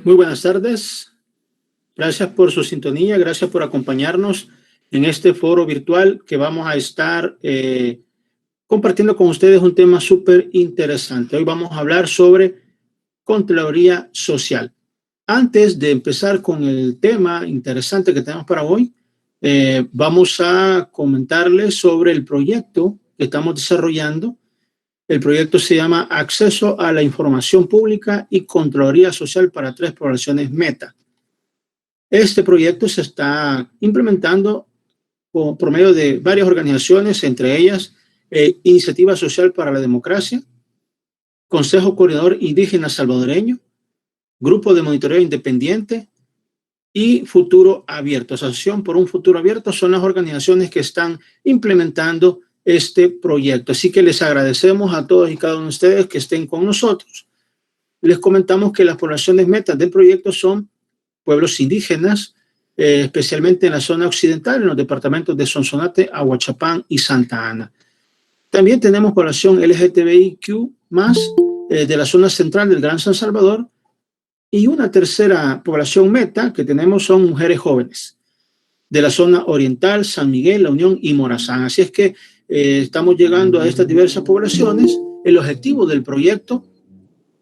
Muy buenas tardes. Gracias por su sintonía, gracias por acompañarnos en este foro virtual que vamos a estar compartiendo con ustedes un tema súper interesante. Hoy vamos a hablar sobre Contraloría Social. Antes de empezar con el tema interesante que tenemos para hoy, vamos a comentarles sobre el proyecto que estamos desarrollando. El proyecto se llama Acceso a la Información Pública y Contraloría Social para 3 poblaciones meta. Este proyecto se está implementando por medio de varias organizaciones, entre ellas Iniciativa Social para la Democracia, Consejo Coordinador Indígena Salvadoreño, Grupo de Monitoreo Independiente y Futuro Abierto. Asociación por un Futuro Abierto son las organizaciones que están implementando este proyecto. Así que les agradecemos a todos y cada uno de ustedes que estén con nosotros. Les comentamos que las poblaciones metas del proyecto son pueblos indígenas, especialmente en la zona occidental, en los departamentos de Sonsonate, Ahuachapán y Santa Ana. También tenemos población LGTBIQ+, de la zona central del Gran San Salvador, y una tercera población meta que tenemos son mujeres jóvenes de la zona oriental, San Miguel, La Unión y Morazán. Así es que estamos llegando a estas diversas poblaciones. El objetivo del proyecto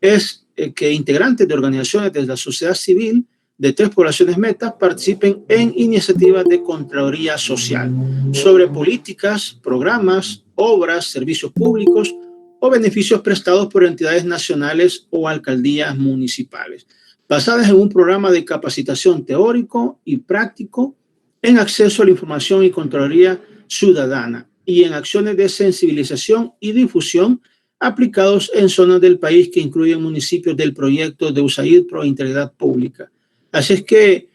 es que integrantes de organizaciones de la sociedad civil de 3 poblaciones metas participen en iniciativas de Contraloría Social sobre políticas, programas, obras, servicios públicos o beneficios prestados por entidades nacionales o alcaldías municipales, basadas en un programa de capacitación teórico y práctico en acceso a la información y Contraloría ciudadana y en acciones de sensibilización y difusión aplicados en zonas del país que incluyen municipios del proyecto de USAID Pro Integridad Pública. Así es que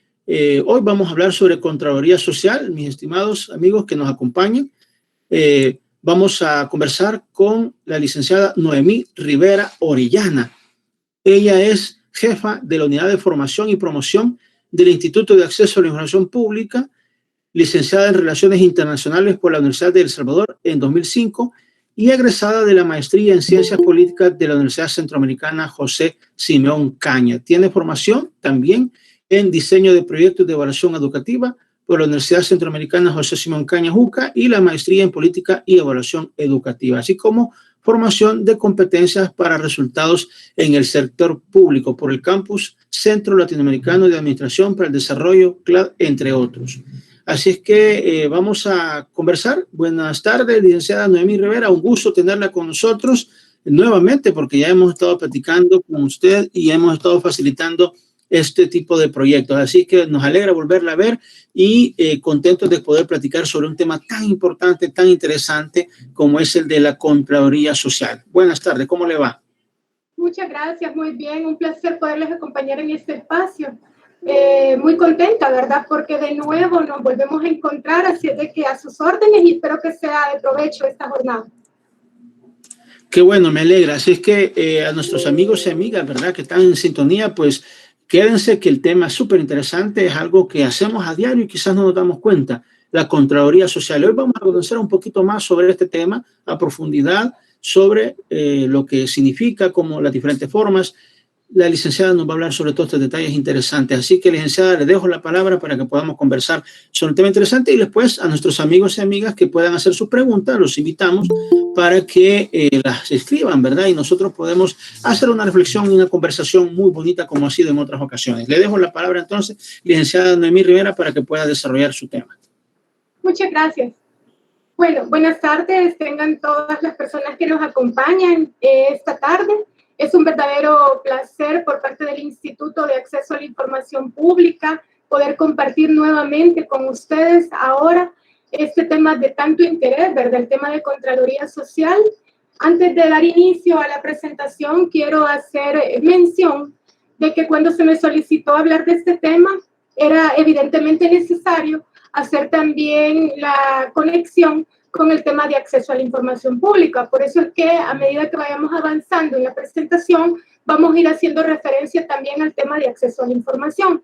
hoy vamos a hablar sobre Contraloría Social, mis estimados amigos que nos acompañan. Vamos a conversar con la licenciada Noemí Rivera Orellana. Ella es jefa de la Unidad de Formación y Promoción del Instituto de Acceso a la Información Pública, licenciada en Relaciones Internacionales por la Universidad de El Salvador en 2005 y egresada de la maestría en Ciencias Políticas de la Universidad Centroamericana José Simeón Caña. Tiene formación también en diseño de proyectos de evaluación educativa por la Universidad Centroamericana José Simeón Caña Juca y la maestría en Política y Evaluación Educativa, así como formación de competencias para resultados en el sector público por el Campus Centro Latinoamericano de Administración para el Desarrollo, CLAD, entre otros. Así es que vamos a conversar. Buenas tardes, licenciada Noemí Rivera. Un gusto tenerla con nosotros nuevamente porque ya hemos estado platicando con usted y hemos estado facilitando este tipo de proyectos. Así que nos alegra volverla a ver y contentos de poder platicar sobre un tema tan importante, tan interesante como es el de la Contraloría Social. Buenas tardes, ¿cómo le va? Muchas gracias, muy bien. Un placer poderles acompañar en este espacio. Muy contenta, ¿verdad? Porque de nuevo nos volvemos a encontrar, así es de que a sus órdenes y espero que sea de provecho esta jornada. Qué bueno, me alegra. Así es que a nuestros amigos y amigas, ¿verdad?, que están en sintonía, pues quédense que el tema es súper interesante, es algo que hacemos a diario y quizás no nos damos cuenta, la Contraloría Social. Hoy vamos a conocer un poquito más sobre este tema a profundidad, sobre lo que significa, como las diferentes formas. La licenciada nos va a hablar sobre todos estos detalles interesantes. Así que, licenciada, le dejo la palabra para que podamos conversar sobre un tema interesante y después a nuestros amigos y amigas que puedan hacer sus preguntas, los invitamos para que las escriban, ¿verdad? Y nosotros podemos hacer una reflexión y una conversación muy bonita como ha sido en otras ocasiones. Le dejo la palabra entonces, licenciada Noemí Rivera, para que pueda desarrollar su tema. Muchas gracias. Bueno, buenas tardes, tengan todas las personas que nos acompañan esta tarde. Es un verdadero placer por parte del Instituto de Acceso a la Información Pública poder compartir nuevamente con ustedes ahora este tema de tanto interés, ¿verdad? El tema de Contraloría Social. Antes de dar inicio a la presentación, quiero hacer mención de que cuando se me solicitó hablar de este tema, era evidentemente necesario hacer también la conexión con el tema de acceso a la información pública. Por eso es que a medida que vayamos avanzando en la presentación, vamos a ir haciendo referencia también al tema de acceso a la información.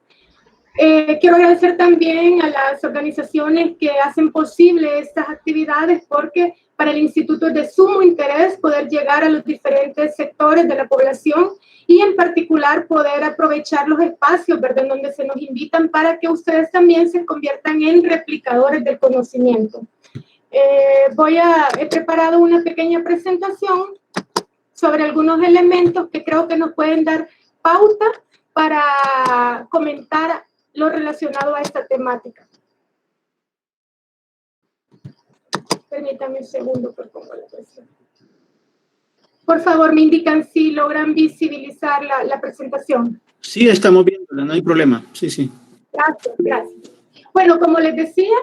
Quiero agradecer también a las organizaciones que hacen posible estas actividades porque Para el instituto es de sumo interés poder llegar a los diferentes sectores de la población y en particular poder aprovechar los espacios, ¿verdad?, en donde se nos invitan para que ustedes también se conviertan en replicadores del conocimiento. He preparado una pequeña presentación sobre algunos elementos que creo que nos pueden dar pauta para comentar lo relacionado a esta temática. Permítame un segundo, por favor. Por favor, me indican si logran visibilizar la presentación. Sí, estamos viéndola, no hay problema. Sí, sí. Gracias, gracias. Bueno, como les decía,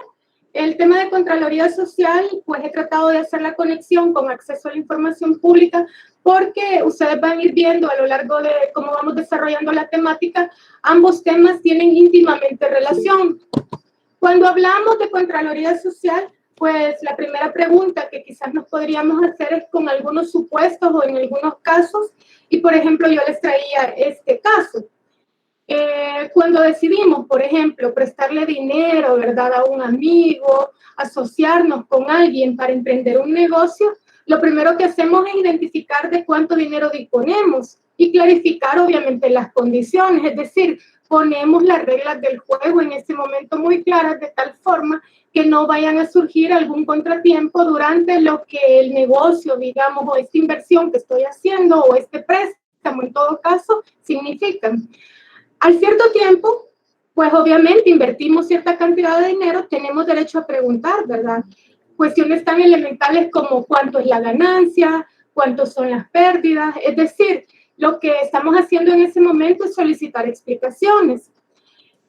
el tema de Contraloría Social, pues he tratado de hacer la conexión con acceso a la información pública, porque ustedes van a ir viendo a lo largo de cómo vamos desarrollando la temática, ambos temas tienen íntimamente relación. Cuando hablamos de Contraloría Social, pues la primera pregunta que quizás nos podríamos hacer es con algunos supuestos o en algunos casos, y por ejemplo yo les traía este caso. Cuando decidimos, por ejemplo, prestarle dinero, ¿verdad?, a un amigo, asociarnos con alguien para emprender un negocio, lo primero que hacemos es identificar de cuánto dinero disponemos y clarificar obviamente las condiciones, es decir, ponemos las reglas del juego en ese momento muy claras de tal forma que no vayan a surgir algún contratiempo durante lo que el negocio, digamos, o esta inversión que estoy haciendo o este préstamo en todo caso significan. Al cierto tiempo, pues obviamente invertimos cierta cantidad de dinero, tenemos derecho a preguntar, ¿verdad? Cuestiones tan elementales como cuánto es la ganancia, cuántos son las pérdidas, es decir, lo que estamos haciendo en ese momento es solicitar explicaciones.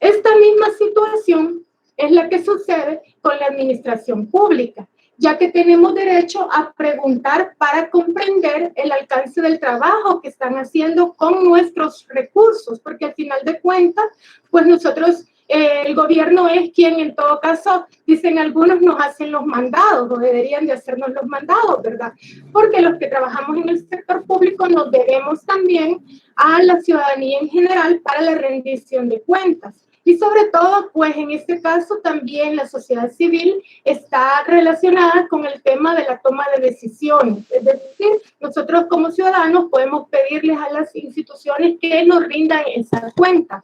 Esta misma situación es la que sucede con la administración pública, ya que tenemos derecho a preguntar para comprender el alcance del trabajo que están haciendo con nuestros recursos, porque al final de cuentas, pues nosotros, el gobierno es quien en todo caso, dicen algunos, nos hacen los mandados o deberían de hacernos los mandados, ¿verdad? Porque los que trabajamos en el sector público nos debemos también a la ciudadanía en general para la rendición de cuentas. Y sobre todo, pues en este caso también la sociedad civil está relacionada con el tema de la toma de decisiones. Es decir, nosotros como ciudadanos podemos pedirles a las instituciones que nos rindan esa cuenta.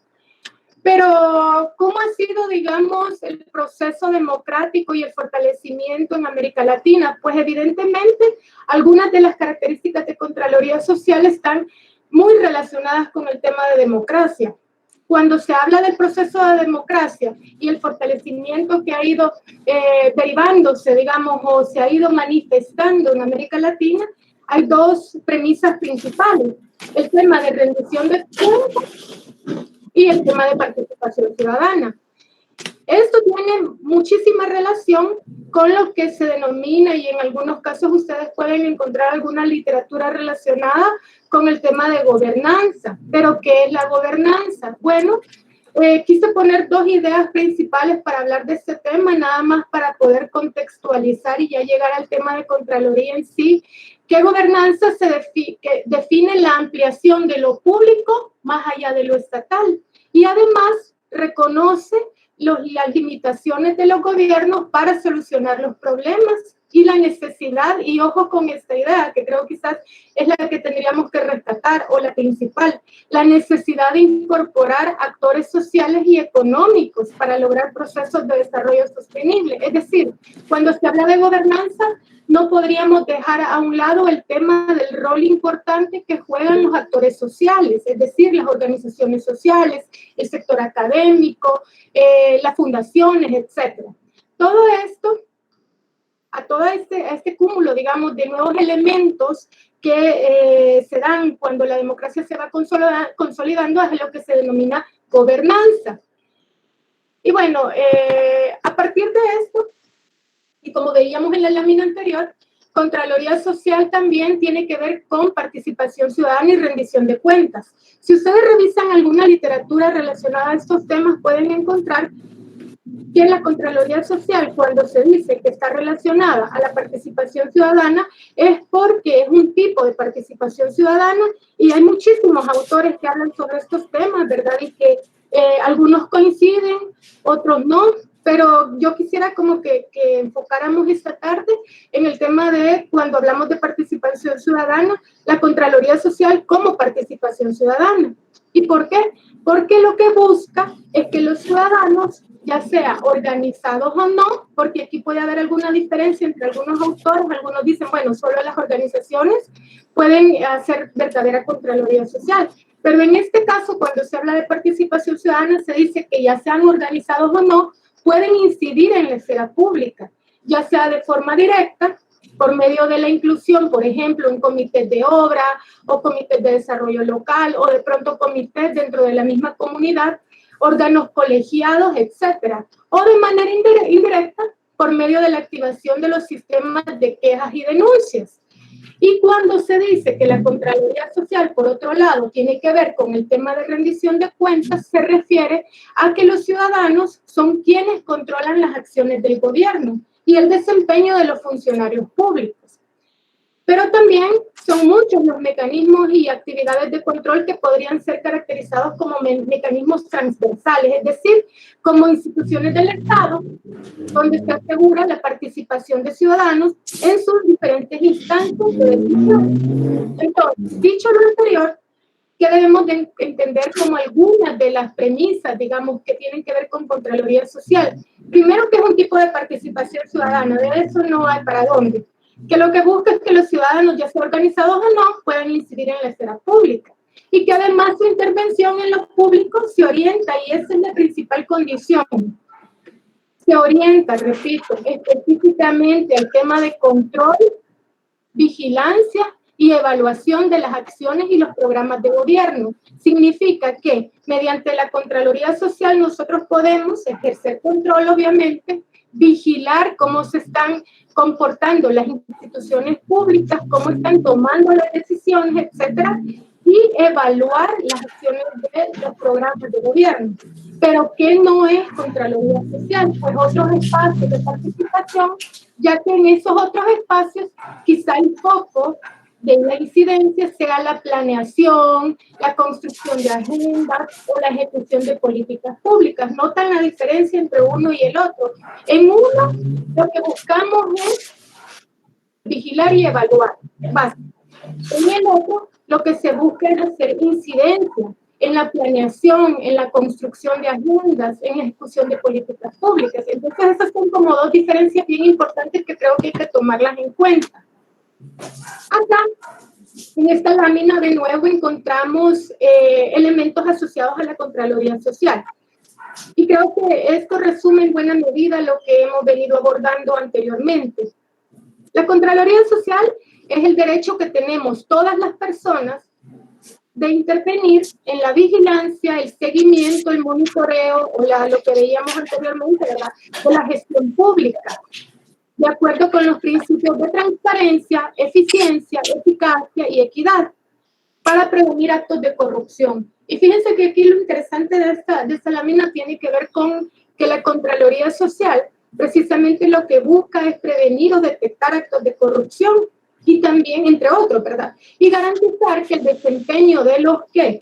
Pero, ¿cómo ha sido, digamos, el proceso democrático y el fortalecimiento en América Latina? Pues evidentemente, algunas de las características de Contraloría Social están muy relacionadas con el tema de democracia. Cuando se habla del proceso de democracia y el fortalecimiento que ha ido derivándose, digamos, o se ha ido manifestando en América Latina, hay dos premisas principales: el tema de rendición de cuentas y el tema de participación ciudadana. Esto tiene muchísima relación con lo que se denomina, y en algunos casos ustedes pueden encontrar alguna literatura relacionada con el tema de gobernanza. ¿Pero qué es la gobernanza? Bueno, quise poner dos ideas principales para hablar de este tema, nada más para poder contextualizar y ya llegar al tema de Contraloría en sí. ¿Qué gobernanza define la ampliación de lo público más allá de lo estatal? Y además reconoce las limitaciones de los gobiernos para solucionar los problemas y la necesidad, y ojo con esta idea, que creo quizás es la que tendríamos que rescatar, o la principal, la necesidad de incorporar actores sociales y económicos para lograr procesos de desarrollo sostenible. Es decir, cuando se habla de gobernanza, no podríamos dejar a un lado el tema del rol importante que juegan los actores sociales, es decir, las organizaciones sociales, el sector académico, las fundaciones, etc. Todo esto, a este cúmulo, digamos, de nuevos elementos que se dan cuando la democracia se va consolidando, es lo que se denomina gobernanza. Y bueno, a partir de esto, y como veíamos en la lámina anterior, Contraloría Social también tiene que ver con participación ciudadana y rendición de cuentas. Si ustedes revisan alguna literatura relacionada a estos temas, pueden encontrar que la Contraloría Social, cuando se dice que está relacionada a la participación ciudadana, es porque es un tipo de participación ciudadana, y hay muchísimos autores que hablan sobre estos temas, ¿verdad? Y que algunos coinciden, otros no. pero yo quisiera como que enfocáramos esta tarde en el tema de, cuando hablamos de participación ciudadana, la Contraloría Social como participación ciudadana. ¿Y por qué? Porque lo que busca es que los ciudadanos, ya sea organizados o no, porque aquí puede haber alguna diferencia entre algunos autores, algunos dicen, bueno, solo las organizaciones pueden hacer verdadera Contraloría Social. Pero en este caso, cuando se habla de participación ciudadana, se dice que ya sean organizados o no, pueden incidir en la esfera pública, ya sea de forma directa, por medio de la inclusión, por ejemplo, en comités de obra o comités de desarrollo local o de pronto comités dentro de la misma comunidad, órganos colegiados, etcétera, o de manera indirecta por medio de la activación de los sistemas de quejas y denuncias. Y cuando se dice que la Contraloría Social, por otro lado, tiene que ver con el tema de rendición de cuentas, se refiere a que los ciudadanos son quienes controlan las acciones del gobierno y el desempeño de los funcionarios públicos. Pero también son muchos los mecanismos y actividades de control que podrían ser caracterizados como mecanismos transversales, es decir, como instituciones del Estado, donde se asegura la participación de ciudadanos en sus diferentes instancias de decisión. Entonces, dicho lo anterior, ¿qué debemos de entender como algunas de las premisas, digamos, que tienen que ver con Contraloría Social? Primero, que es un tipo de participación ciudadana, de eso no hay para dónde. Que lo que busca es que los ciudadanos, ya sean organizados o no, puedan incidir en la esfera pública. Y que además su intervención en los públicos se orienta, y esa es la principal condición, se orienta, repito, específicamente al tema de control, vigilancia y evaluación de las acciones y los programas de gobierno. Significa que mediante la Contraloría Social nosotros podemos ejercer control, obviamente, vigilar cómo se están comportando las instituciones públicas, cómo están tomando las decisiones, etcétera, y evaluar las acciones de los programas de gobierno. Pero ¿qué no es Contraloría Social? Pues otros espacios de participación, ya que en esos otros espacios quizá el foco de la incidencia sea la planeación, la construcción de agendas o la ejecución de políticas públicas. ¿Notan la diferencia entre uno y el otro? En uno, lo que buscamos es vigilar y evaluar, básico. En el otro, lo que se busca es hacer incidencia en la planeación, en la construcción de agendas, en la ejecución de políticas públicas. Entonces, esas son como dos diferencias bien importantes que creo que hay que tomarlas en cuenta. Acá, en esta lámina, de nuevo, encontramos elementos asociados a la Contraloría Social. Y creo que esto resume en buena medida lo que hemos venido abordando anteriormente. La Contraloría Social es el derecho que tenemos todas las personas de intervenir en la vigilancia, el seguimiento, el monitoreo, o lo que veíamos anteriormente, ¿verdad?, de la gestión pública, de acuerdo con los principios de transparencia, eficiencia, eficacia y equidad, para prevenir actos de corrupción. Y fíjense que aquí lo interesante de esta lámina tiene que ver con que la Contraloría Social precisamente lo que busca es prevenir o detectar actos de corrupción, y también, entre otros, ¿verdad?, y garantizar que el desempeño de los que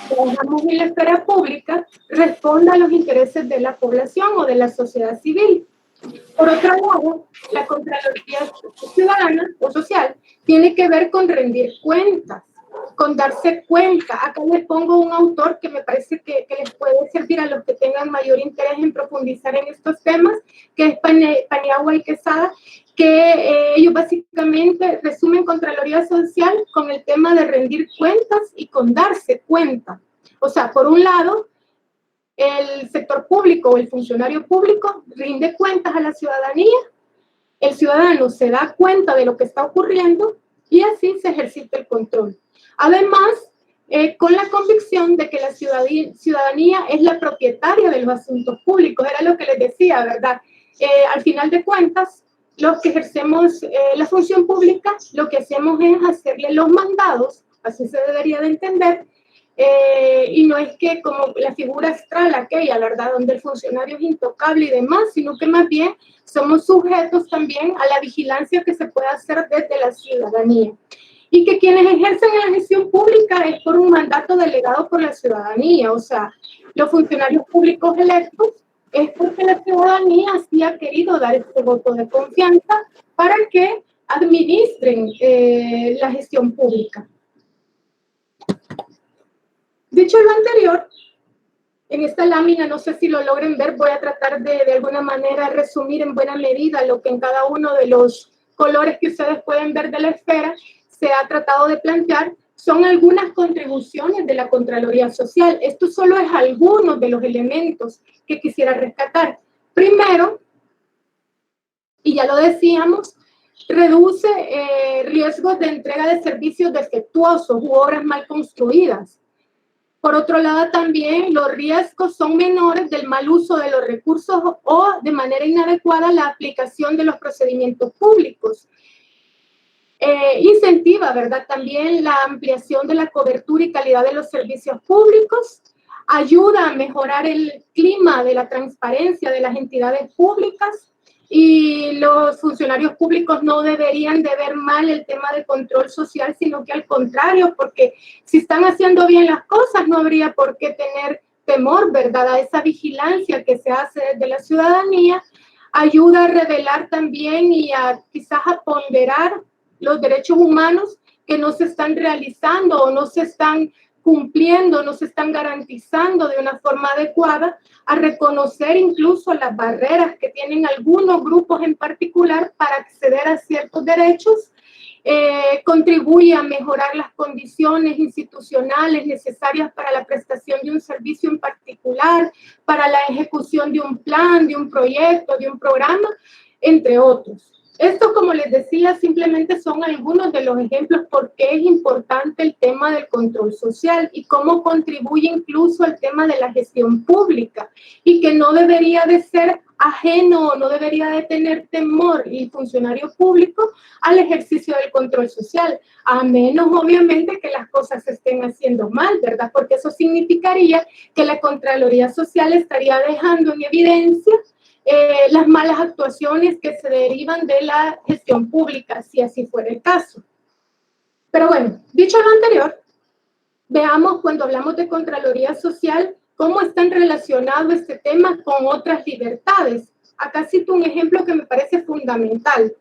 trabajamos en la esfera pública responda a los intereses de la población o de la sociedad civil. Por otro lado, la Contraloría Ciudadana o Social tiene que ver con rendir cuentas, con darse cuenta. Acá les pongo un autor que me parece que les puede servir a los que tengan mayor interés en profundizar en estos temas, que es Paniagua y Quesada, que ellos básicamente resumen Contraloría Social con el tema de rendir cuentas y con darse cuenta. O sea, por un lado, el sector público o el funcionario público rinde cuentas a la ciudadanía, el ciudadano se da cuenta de lo que está ocurriendo y así se ejercita el control. Además, con la convicción de que la ciudadanía es la propietaria de los asuntos públicos, era lo que les decía, ¿verdad? Al final de cuentas, los que ejercemos la función pública, lo que hacemos es hacerle los mandados, así se debería de entender, y no es que como la figura astral aquella, ¿verdad?, donde el funcionario es intocable y demás, sino que más bien somos sujetos también a la vigilancia que se puede hacer desde la ciudadanía. Y que quienes ejercen la gestión pública es por un mandato delegado por la ciudadanía, o sea, los funcionarios públicos electos es porque la ciudadanía sí ha querido dar este voto de confianza para que administren la gestión pública. Dicho lo anterior, en esta lámina, no sé si lo logren ver, voy a tratar de alguna manera resumir en buena medida lo que en cada uno de los colores que ustedes pueden ver de la esfera se ha tratado de plantear. Son algunas contribuciones de la Contraloría Social. Esto solo es algunos de los elementos que quisiera rescatar. Primero, y ya lo decíamos, reduce riesgos de entrega de servicios defectuosos u obras mal construidas. Por otro lado, también los riesgos son menores del mal uso de los recursos o de manera inadecuada la aplicación de los procedimientos públicos. Incentiva, ¿verdad?, también la ampliación de la cobertura y calidad de los servicios públicos, ayuda a mejorar el clima de la transparencia de las entidades públicas, y los funcionarios públicos no deberían de ver mal el tema de control social, sino que al contrario, porque si están haciendo bien las cosas, no habría por qué tener temor, ¿verdad?, a esa vigilancia que se hace desde la ciudadanía. Ayuda a revelar también y a quizás a ponderar los derechos humanos que no se están realizando o no se están cumpliendo, no se están garantizando de una forma adecuada, a reconocer incluso las barreras que tienen algunos grupos en particular para acceder a ciertos derechos, contribuye a mejorar las condiciones institucionales necesarias para la prestación de un servicio en particular, para la ejecución de un plan, de un proyecto, de un programa, entre otros. Esto, como les decía, simplemente son algunos de los ejemplos por qué es importante el tema del control social y cómo contribuye incluso al tema de la gestión pública, y que no debería de ser ajeno, no debería de tener temor el funcionario público al ejercicio del control social, a menos obviamente que las cosas se estén haciendo mal, ¿verdad? Porque eso significaría que la Contraloría Social estaría dejando en evidencia las malas actuaciones que se derivan de la gestión pública, si así fuera el caso. Pero bueno, dicho lo anterior, veamos cuando hablamos de Contraloría Social, cómo están relacionados este tema con otras libertades. Acá cito un ejemplo que me parece fundamental.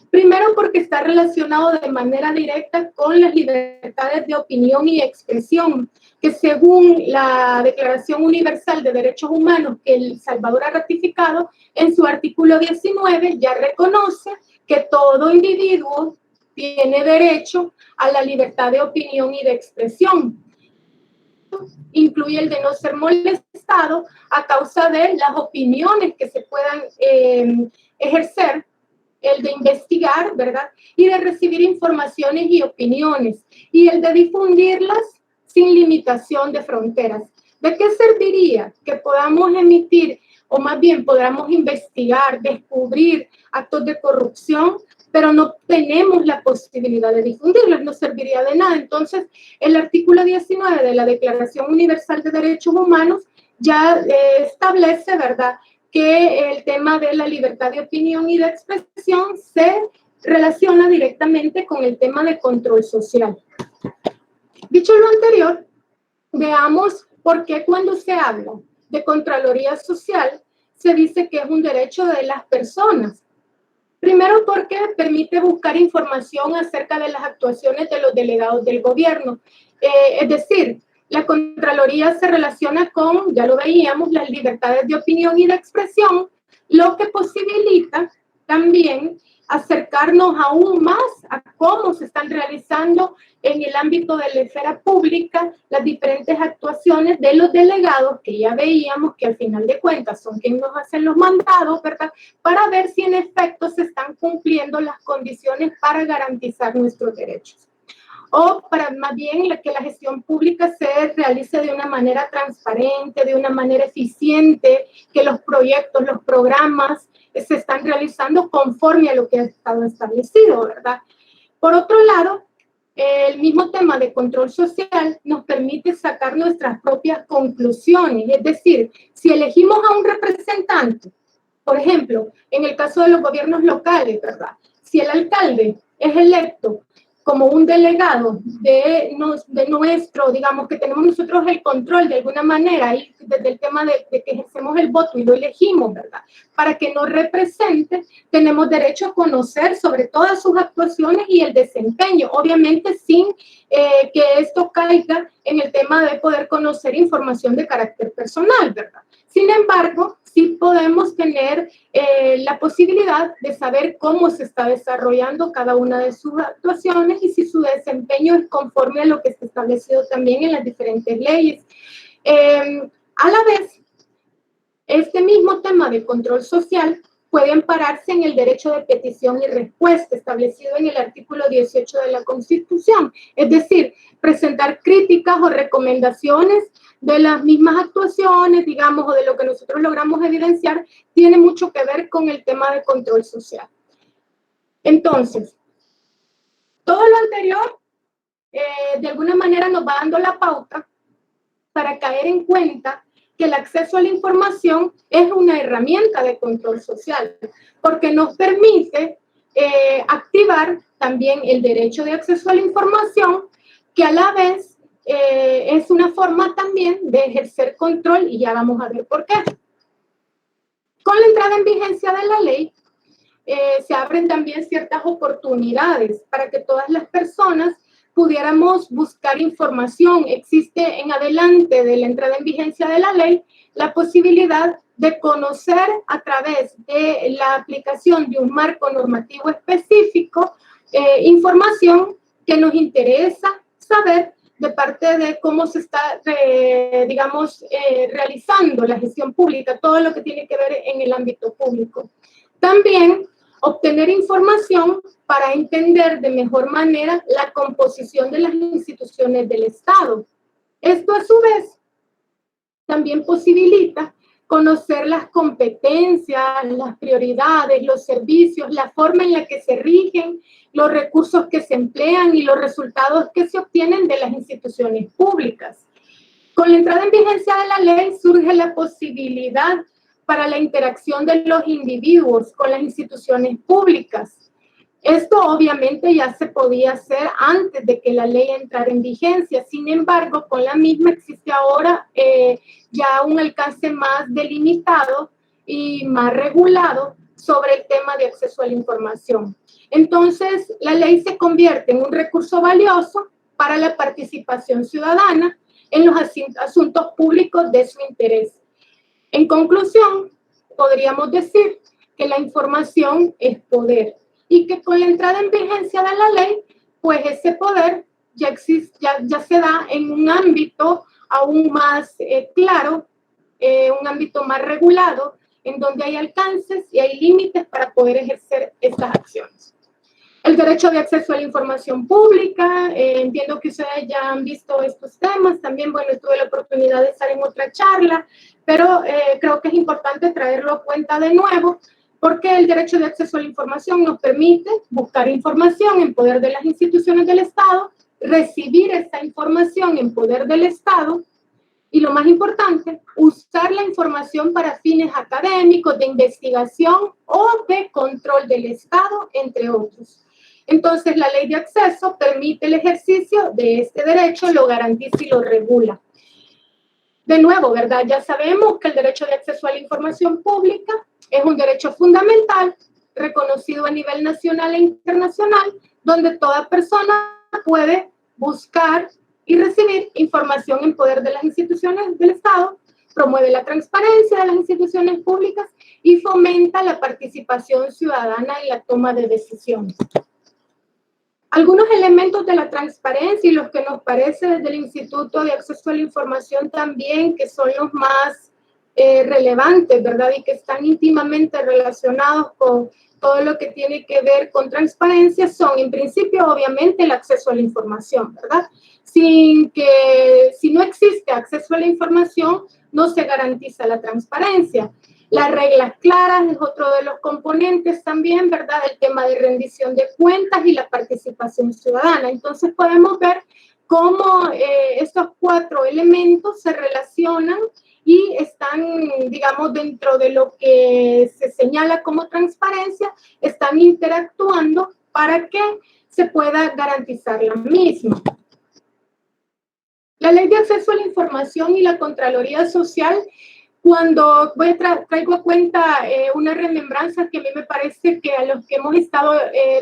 Primero, porque está relacionado de manera directa con las libertades de opinión y expresión, que según la Declaración Universal de Derechos Humanos que El Salvador ha ratificado, en su artículo 19 ya reconoce que todo individuo tiene derecho a la libertad de opinión y de expresión. Incluye el de no ser molestado a causa de las opiniones que se puedan ejercer, el de investigar, ¿verdad?, y de recibir informaciones y opiniones, y el de difundirlas sin limitación de fronteras. ¿De qué serviría que podamos emitir, o más bien podamos investigar, descubrir actos de corrupción, pero no tenemos la posibilidad de difundirlas? No serviría de nada. Entonces, el artículo 19 de la Declaración Universal de Derechos Humanos ya establece, ¿verdad?, que el tema de la libertad de opinión y de expresión se relaciona directamente con el tema de control social. Dicho lo anterior, veamos por qué cuando se habla de Contraloría Social se dice que es un derecho de las personas. Primero, porque permite buscar información acerca de las actuaciones de los delegados del gobierno. Es decir, la Contraloría se relaciona con, ya lo veíamos, las libertades de opinión y de expresión, lo que posibilita también acercarnos aún más a cómo se están realizando en el ámbito de la esfera pública las diferentes actuaciones de los delegados, que ya veíamos que al final de cuentas son quienes nos hacen los mandados, ¿verdad?, para ver si en efecto se están cumpliendo las condiciones para garantizar nuestros derechos. O para más bien que la gestión pública se realice de una manera transparente, de una manera eficiente, que los proyectos, los programas se están realizando conforme a lo que ha estado establecido, ¿verdad? Por otro lado, el mismo tema de control social nos permite sacar nuestras propias conclusiones. Es decir, si elegimos a un representante, por ejemplo, en el caso de los gobiernos locales, ¿verdad?, si el alcalde es electo como un delegado de nuestro, digamos, que tenemos nosotros el control de alguna manera, y desde el tema de que ejercemos el voto y lo elegimos, ¿verdad? Para que nos represente, tenemos derecho a conocer sobre todas sus actuaciones y el desempeño, obviamente sin que esto caiga en el tema de poder conocer información de carácter personal, ¿verdad? Sin embargo, sí podemos tener la posibilidad de saber cómo se está desarrollando cada una de sus actuaciones y si su desempeño es conforme a lo que está establecido también en las diferentes leyes. A la vez, este mismo tema de control social puede ampararse en el derecho de petición y respuesta establecido en el artículo 18 de la Constitución, es decir, presentar críticas o recomendaciones de las mismas actuaciones, digamos, o de lo que nosotros logramos evidenciar, tiene mucho que ver con el tema de control social. Entonces, todo lo anterior, de alguna manera nos va dando la pauta para caer en cuenta que el acceso a la información es una herramienta de control social, porque nos permite activar también el derecho de acceso a la información, que a la vez es una forma también de ejercer control, y ya vamos a ver por qué. Con la entrada en vigencia de la ley, se abren también ciertas oportunidades para que todas las personas pudiéramos buscar información. Existe en adelante de la entrada en vigencia de la ley la posibilidad de conocer a través de la aplicación de un marco normativo específico información que nos interesa saber de parte de cómo se está, digamos, realizando la gestión pública, todo lo que tiene que ver en el ámbito público. También obtener información para entender de mejor manera la composición de las instituciones del Estado. Esto a su vez también posibilita conocer las competencias, las prioridades, los servicios, la forma en la que se rigen, los recursos que se emplean y los resultados que se obtienen de las instituciones públicas. Con la entrada en vigencia de la ley surge la posibilidad para la interacción de los individuos con las instituciones públicas. Esto obviamente ya se podía hacer antes de que la ley entrara en vigencia. Sin embargo, con la misma existe ahora ya un alcance más delimitado y más regulado sobre el tema de acceso a la información. Entonces, la ley se convierte en un recurso valioso para la participación ciudadana en los asuntos públicos de su interés. En conclusión, podríamos decir que la información es poder y que con la entrada en vigencia de la ley, pues ese poder ya existe, ya se da en un ámbito aún más claro, un ámbito más regulado, en donde hay alcances y hay límites para poder ejercer estas acciones. El derecho de acceso a la información pública, entiendo que ustedes ya han visto estos temas, también, bueno, tuve la oportunidad de estar en otra charla, pero creo que es importante traerlo a cuenta de nuevo, porque el derecho de acceso a la información nos permite buscar información en poder de las instituciones del Estado, recibir esta información en poder del Estado, y lo más importante, usar la información para fines académicos, de investigación o de control del Estado, entre otros. Entonces, la ley de acceso permite el ejercicio de este derecho, lo garantiza y lo regula. De nuevo, ¿verdad? Ya sabemos que el derecho de acceso a la información pública es un derecho fundamental, reconocido a nivel nacional e internacional, donde toda persona puede buscar y recibir información en poder de las instituciones del Estado, promueve la transparencia de las instituciones públicas y fomenta la participación ciudadana en la toma de decisiones. Algunos elementos de la transparencia y los que nos parece desde el Instituto de Acceso a la Información también, que son los más relevantes, ¿verdad? Y que están íntimamente relacionados con todo lo que tiene que ver con transparencia, son en principio obviamente el acceso a la información, ¿verdad? Si no existe acceso a la información, no se garantiza la transparencia. Las reglas claras es otro de los componentes también, ¿verdad? El tema de rendición de cuentas y la participación ciudadana. Entonces podemos ver cómo estos 4 elementos se relacionan y están, digamos, dentro de lo que se señala como transparencia, están interactuando para que se pueda garantizar la misma. La Ley de Acceso a la Información y la Contraloría Social, cuando traigo a cuenta una remembranza que a mí me parece que a los que hemos estado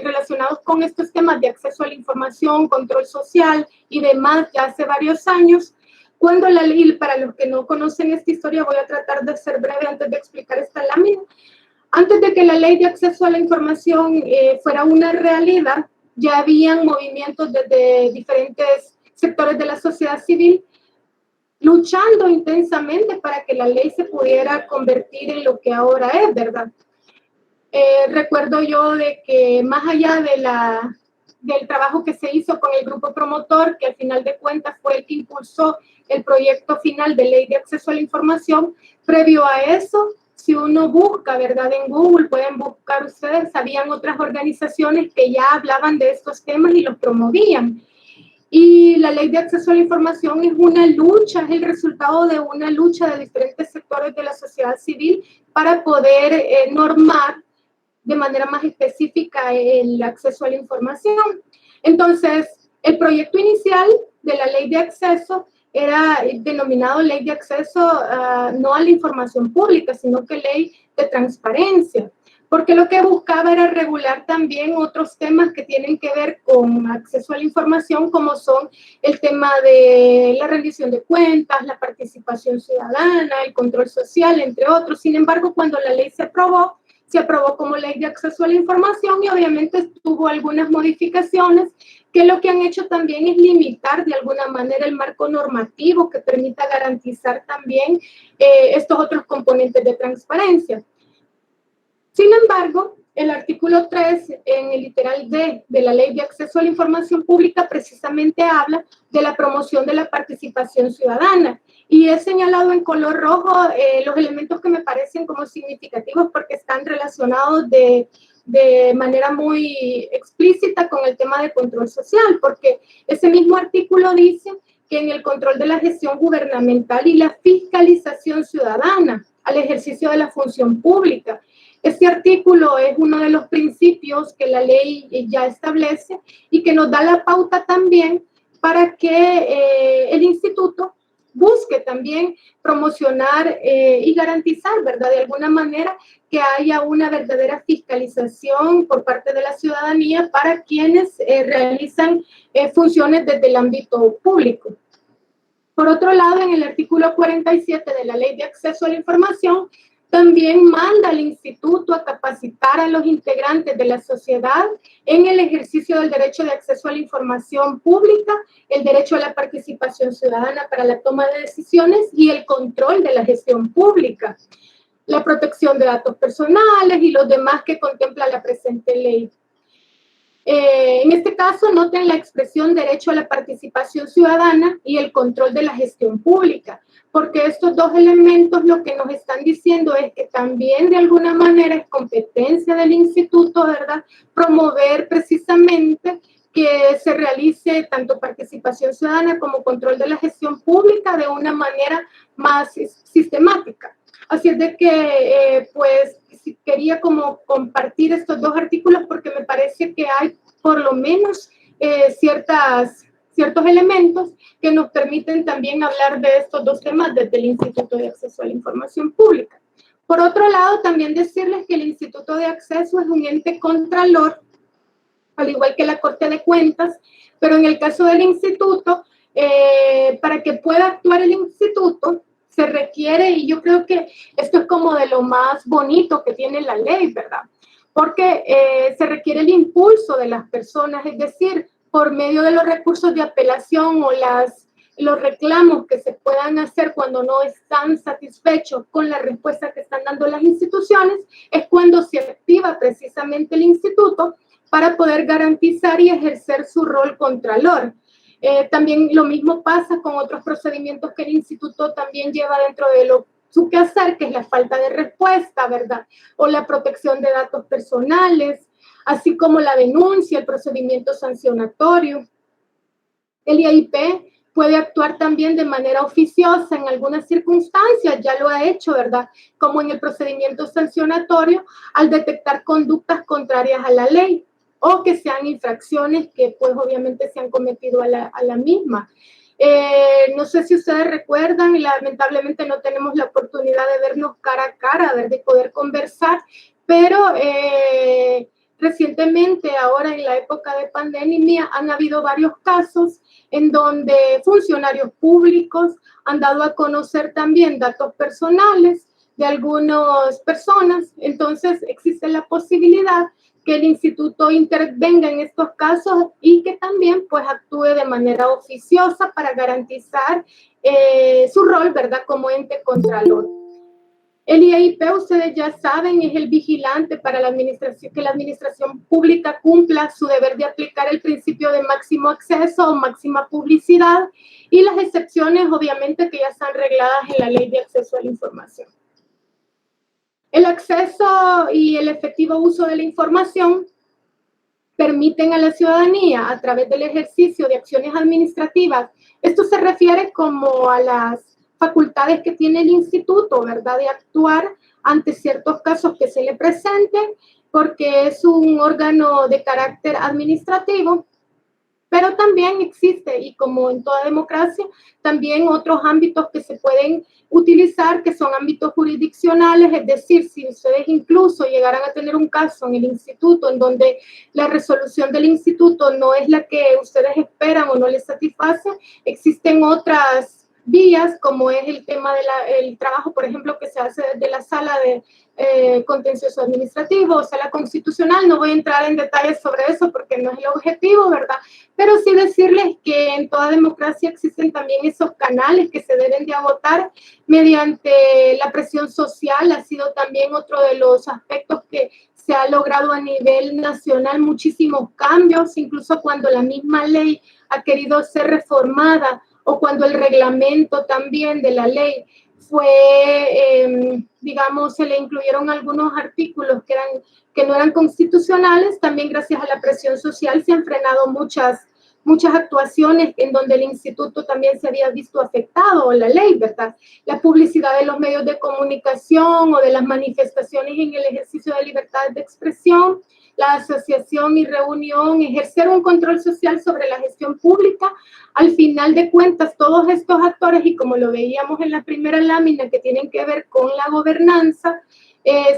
relacionados con estos temas de acceso a la información, control social y demás ya hace varios años, cuando la ley, para los que no conocen esta historia, voy a tratar de ser breve antes de explicar esta lámina. Antes de que la Ley de Acceso a la Información fuera una realidad, ya habían movimientos desde diferentes sectores de la sociedad civil luchando intensamente para que la ley se pudiera convertir en lo que ahora es, ¿verdad? Recuerdo yo de que más allá del trabajo que se hizo con el grupo promotor, que al final de cuentas fue el que impulsó el proyecto final de Ley de Acceso a la Información, previo a eso, si uno busca, ¿verdad? En Google, pueden buscar ustedes, habían otras organizaciones que ya hablaban de estos temas y los promovían. Y la Ley de Acceso a la Información es una lucha, es el resultado de una lucha de diferentes sectores de la sociedad civil para poder normar de manera más específica el acceso a la información. Entonces, el proyecto inicial de la Ley de Acceso era denominado Ley de Acceso no a la Información Pública, sino que Ley de Transparencia, porque lo que buscaba era regular también otros temas que tienen que ver con acceso a la información, como son el tema de la rendición de cuentas, la participación ciudadana, el control social, entre otros. Sin embargo, cuando la ley se aprobó como Ley de Acceso a la Información y obviamente tuvo algunas modificaciones que lo que han hecho también es limitar de alguna manera el marco normativo que permita garantizar también estos otros componentes de transparencia. Sin embargo, el artículo 3, en el literal D de la Ley de Acceso a la Información Pública, precisamente habla de la promoción de la participación ciudadana. Y he señalado en color rojo los elementos que me parecen como significativos porque están relacionados de manera muy explícita con el tema de control social, porque ese mismo artículo dice que en el control de la gestión gubernamental y la fiscalización ciudadana al ejercicio de la función pública. Este artículo es uno de los principios que la ley ya establece y que nos da la pauta también para que el instituto busque también promocionar y garantizar, ¿verdad? De alguna manera que haya una verdadera fiscalización por parte de la ciudadanía para quienes realizan funciones desde el ámbito público. Por otro lado, en el artículo 47 de la Ley de Acceso a la Información, también manda al instituto a capacitar a los integrantes de la sociedad en el ejercicio del derecho de acceso a la información pública, el derecho a la participación ciudadana para la toma de decisiones y el control de la gestión pública, la protección de datos personales y los demás que contempla la presente ley. En este caso, noten la expresión derecho a la participación ciudadana y el control de la gestión pública, porque estos dos elementos lo que nos están diciendo es que también de alguna manera es competencia del instituto, ¿verdad? Promover precisamente que se realice tanto participación ciudadana como control de la gestión pública de una manera más sistemática. Así es de que, pues, quería como compartir estos dos artículos porque me parece que hay por lo menos ciertos elementos que nos permiten también hablar de estos dos temas desde el Instituto de Acceso a la Información Pública. Por otro lado, también decirles que el Instituto de Acceso es un ente contralor, al igual que la Corte de Cuentas, pero en el caso del instituto, para que pueda actuar el instituto, se requiere, y yo creo que esto es como de lo más bonito que tiene la ley, ¿verdad? Porque se requiere el impulso de las personas, es decir, por medio de los recursos de apelación o los reclamos que se puedan hacer cuando no están satisfechos con la respuesta que están dando las instituciones, es cuando se activa precisamente el instituto para poder garantizar y ejercer su rol contralor. También lo mismo pasa con otros procedimientos que el instituto también lleva dentro de su quehacer, que es la falta de respuesta, ¿verdad? O la protección de datos personales, así como la denuncia, el procedimiento sancionatorio. El IAIP puede actuar también de manera oficiosa en algunas circunstancias, ya lo ha hecho, ¿verdad? Como en el procedimiento sancionatorio, al detectar conductas contrarias a la ley o que sean infracciones que pues obviamente se han cometido a la misma. No sé si ustedes recuerdan, lamentablemente no tenemos la oportunidad de vernos cara a cara, de poder conversar, pero recientemente, ahora en la época de pandemia, han habido varios casos en donde funcionarios públicos han dado a conocer también datos personales de algunas personas. Entonces existe la posibilidad que el instituto intervenga en estos casos y que también pues actúe de manera oficiosa para garantizar su rol, ¿verdad?, como ente contralor. El IAIP, ustedes ya saben, es el vigilante para la administración, que la administración pública cumpla su deber de aplicar el principio de máximo acceso o máxima publicidad y las excepciones, obviamente, que ya están regladas en la Ley de Acceso a la Información. El acceso y el efectivo uso de la información permiten a la ciudadanía, a través del ejercicio de acciones administrativas, esto se refiere como a las facultades que tiene el instituto, ¿verdad?, de actuar ante ciertos casos que se le presenten, porque es un órgano de carácter administrativo, pero también existe, y como en toda democracia, también otros ámbitos que se pueden utilizar, que son ámbitos jurisdiccionales, es decir, si ustedes incluso llegaran a tener un caso en el instituto en donde la resolución del instituto no es la que ustedes esperan o no les satisface, existen otras vías, como es el tema del trabajo, por ejemplo, que se hace desde la sala de contencioso administrativo o sala constitucional. No voy a entrar en detalles sobre eso porque no es el objetivo, ¿verdad? Pero sí decirles que en toda democracia existen también esos canales que se deben de agotar mediante la presión social. Ha sido también otro de los aspectos que se ha logrado a nivel nacional, muchísimos cambios, incluso cuando la misma ley ha querido ser reformada o cuando el reglamento también de la ley fue, digamos, se le incluyeron algunos artículos que no eran constitucionales. También gracias a la presión social se han frenado muchas actuaciones en donde el instituto también se había visto afectado, o la ley, ¿verdad? La publicidad de los medios de comunicación o de las manifestaciones en el ejercicio de libertad de expresión, la asociación y reunión, ejercer un control social sobre la gestión pública. Al final de cuentas, todos estos actores, y como lo veíamos en la primera lámina, que tienen que ver con la gobernanza,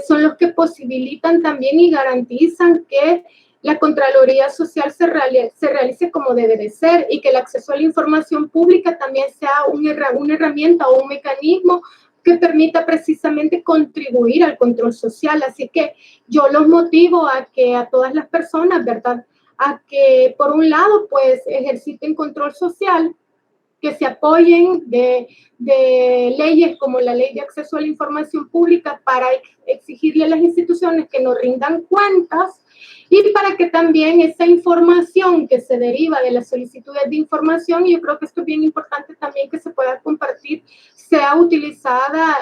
son los que posibilitan también y garantizan que la Contraloría Social se realice como debe de ser y que el acceso a la información pública también sea una herramienta o un mecanismo que permita precisamente contribuir al control social. Así que yo los motivo a que a todas las personas, ¿verdad?, a que por un lado pues ejerciten control social, que se apoyen de leyes como la Ley de Acceso a la Información Pública para exigirle a las instituciones que nos rindan cuentas, y para que también esa información que se deriva de las solicitudes de información, y yo creo que esto es bien importante también que se pueda compartir, sea utilizada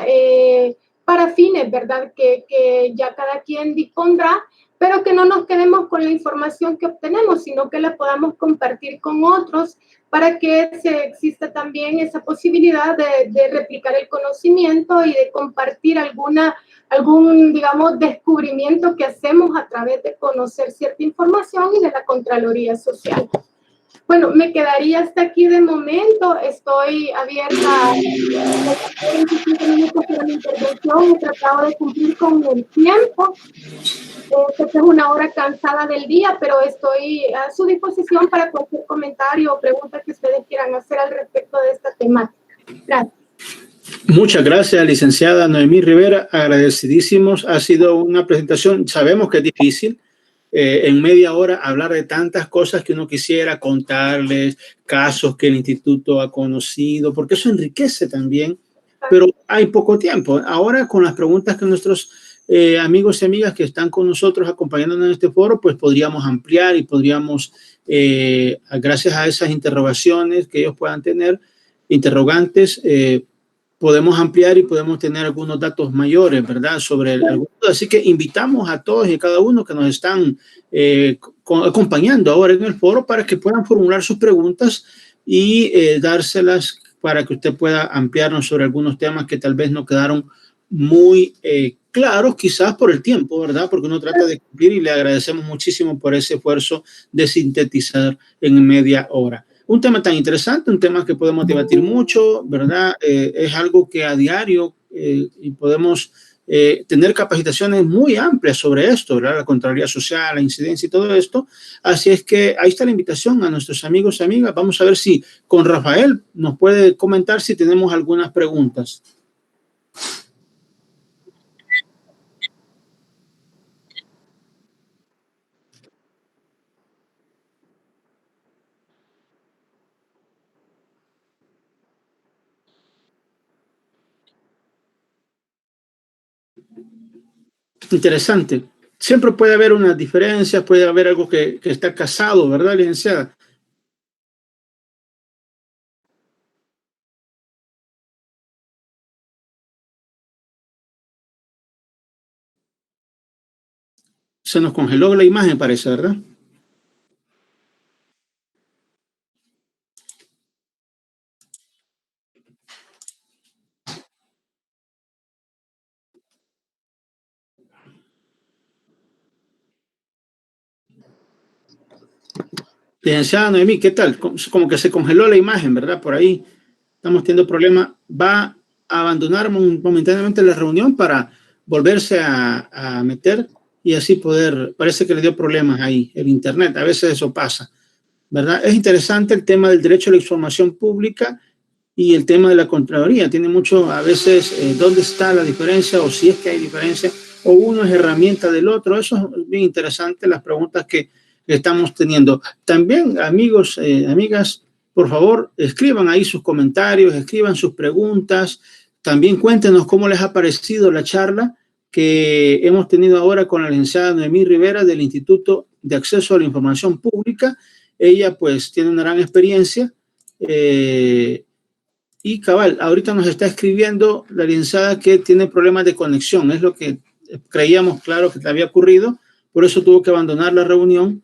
para fines, ¿verdad?, que ya cada quien dispondrá, pero que no nos quedemos con la información que obtenemos, sino que la podamos compartir con otros para que exista también esa posibilidad de replicar el conocimiento y de compartir algún, digamos, descubrimiento que hacemos a través de conocer cierta información y de la Contraloría Social. Bueno, me quedaría hasta aquí de momento. Estoy abierta a 25 minutos para mi intervención. He tratado de cumplir con el tiempo. Sé que es una hora cansada del día, pero estoy a su disposición para cualquier comentario o pregunta que ustedes quieran hacer al respecto de esta temática. Gracias. Muchas gracias, licenciada Noemí Rivera. Agradecidísimos. Ha sido una presentación. Sabemos que es difícil en media hora hablar de tantas cosas que uno quisiera contarles, casos que el instituto ha conocido, porque eso enriquece también, pero hay poco tiempo. Ahora, con las preguntas que nuestros amigos y amigas que están con nosotros acompañándonos en este foro, pues podríamos ampliar y podríamos, gracias a esas interrogaciones que ellos puedan tener, interrogantes, podemos ampliar y podemos tener algunos datos mayores, ¿verdad?, sobre el. Así que invitamos a todos y cada uno que nos están acompañando ahora en el foro para que puedan formular sus preguntas y dárselas para que usted pueda ampliarnos sobre algunos temas que tal vez no quedaron muy claros, quizás por el tiempo, ¿verdad? Porque uno trata de cumplir y le agradecemos muchísimo por ese esfuerzo de sintetizar en media hora. Un tema tan interesante, un tema que podemos debatir mucho, ¿verdad? Es algo que a diario y podemos tener capacitaciones muy amplias sobre esto, ¿verdad? La Contraloría Social, la incidencia y todo esto. Así es que ahí está la invitación a nuestros amigos y amigas. Vamos a ver si con Rafael nos puede comentar si tenemos algunas preguntas. Interesante. Siempre puede haber una diferencia, puede haber algo que está casado, ¿verdad, licenciada? Se nos congeló la imagen, parece, ¿verdad? Licenciada Noemí, ¿qué tal? Como que se congeló la imagen, ¿verdad? Por ahí estamos teniendo problemas. Va a abandonar momentáneamente la reunión para volverse a meter y así poder, parece que le dio problemas ahí, el internet, a veces eso pasa, ¿verdad? Es interesante el tema del derecho a la información pública y el tema de la Contraloría. Tiene mucho, a veces, dónde está la diferencia o si es que hay diferencia, o uno es herramienta del otro. Eso es bien interesante, las preguntas que estamos teniendo. También, amigos, amigas, por favor, escriban ahí sus comentarios, escriban sus preguntas. También cuéntenos cómo les ha parecido la charla que hemos tenido ahora con la licenciada Noemí Rivera del Instituto de Acceso a la Información Pública. Ella, pues, tiene una gran experiencia. Y cabal, ahorita nos está escribiendo la licenciada que tiene problemas de conexión, es lo que creíamos claro que le había ocurrido, por eso tuvo que abandonar la reunión,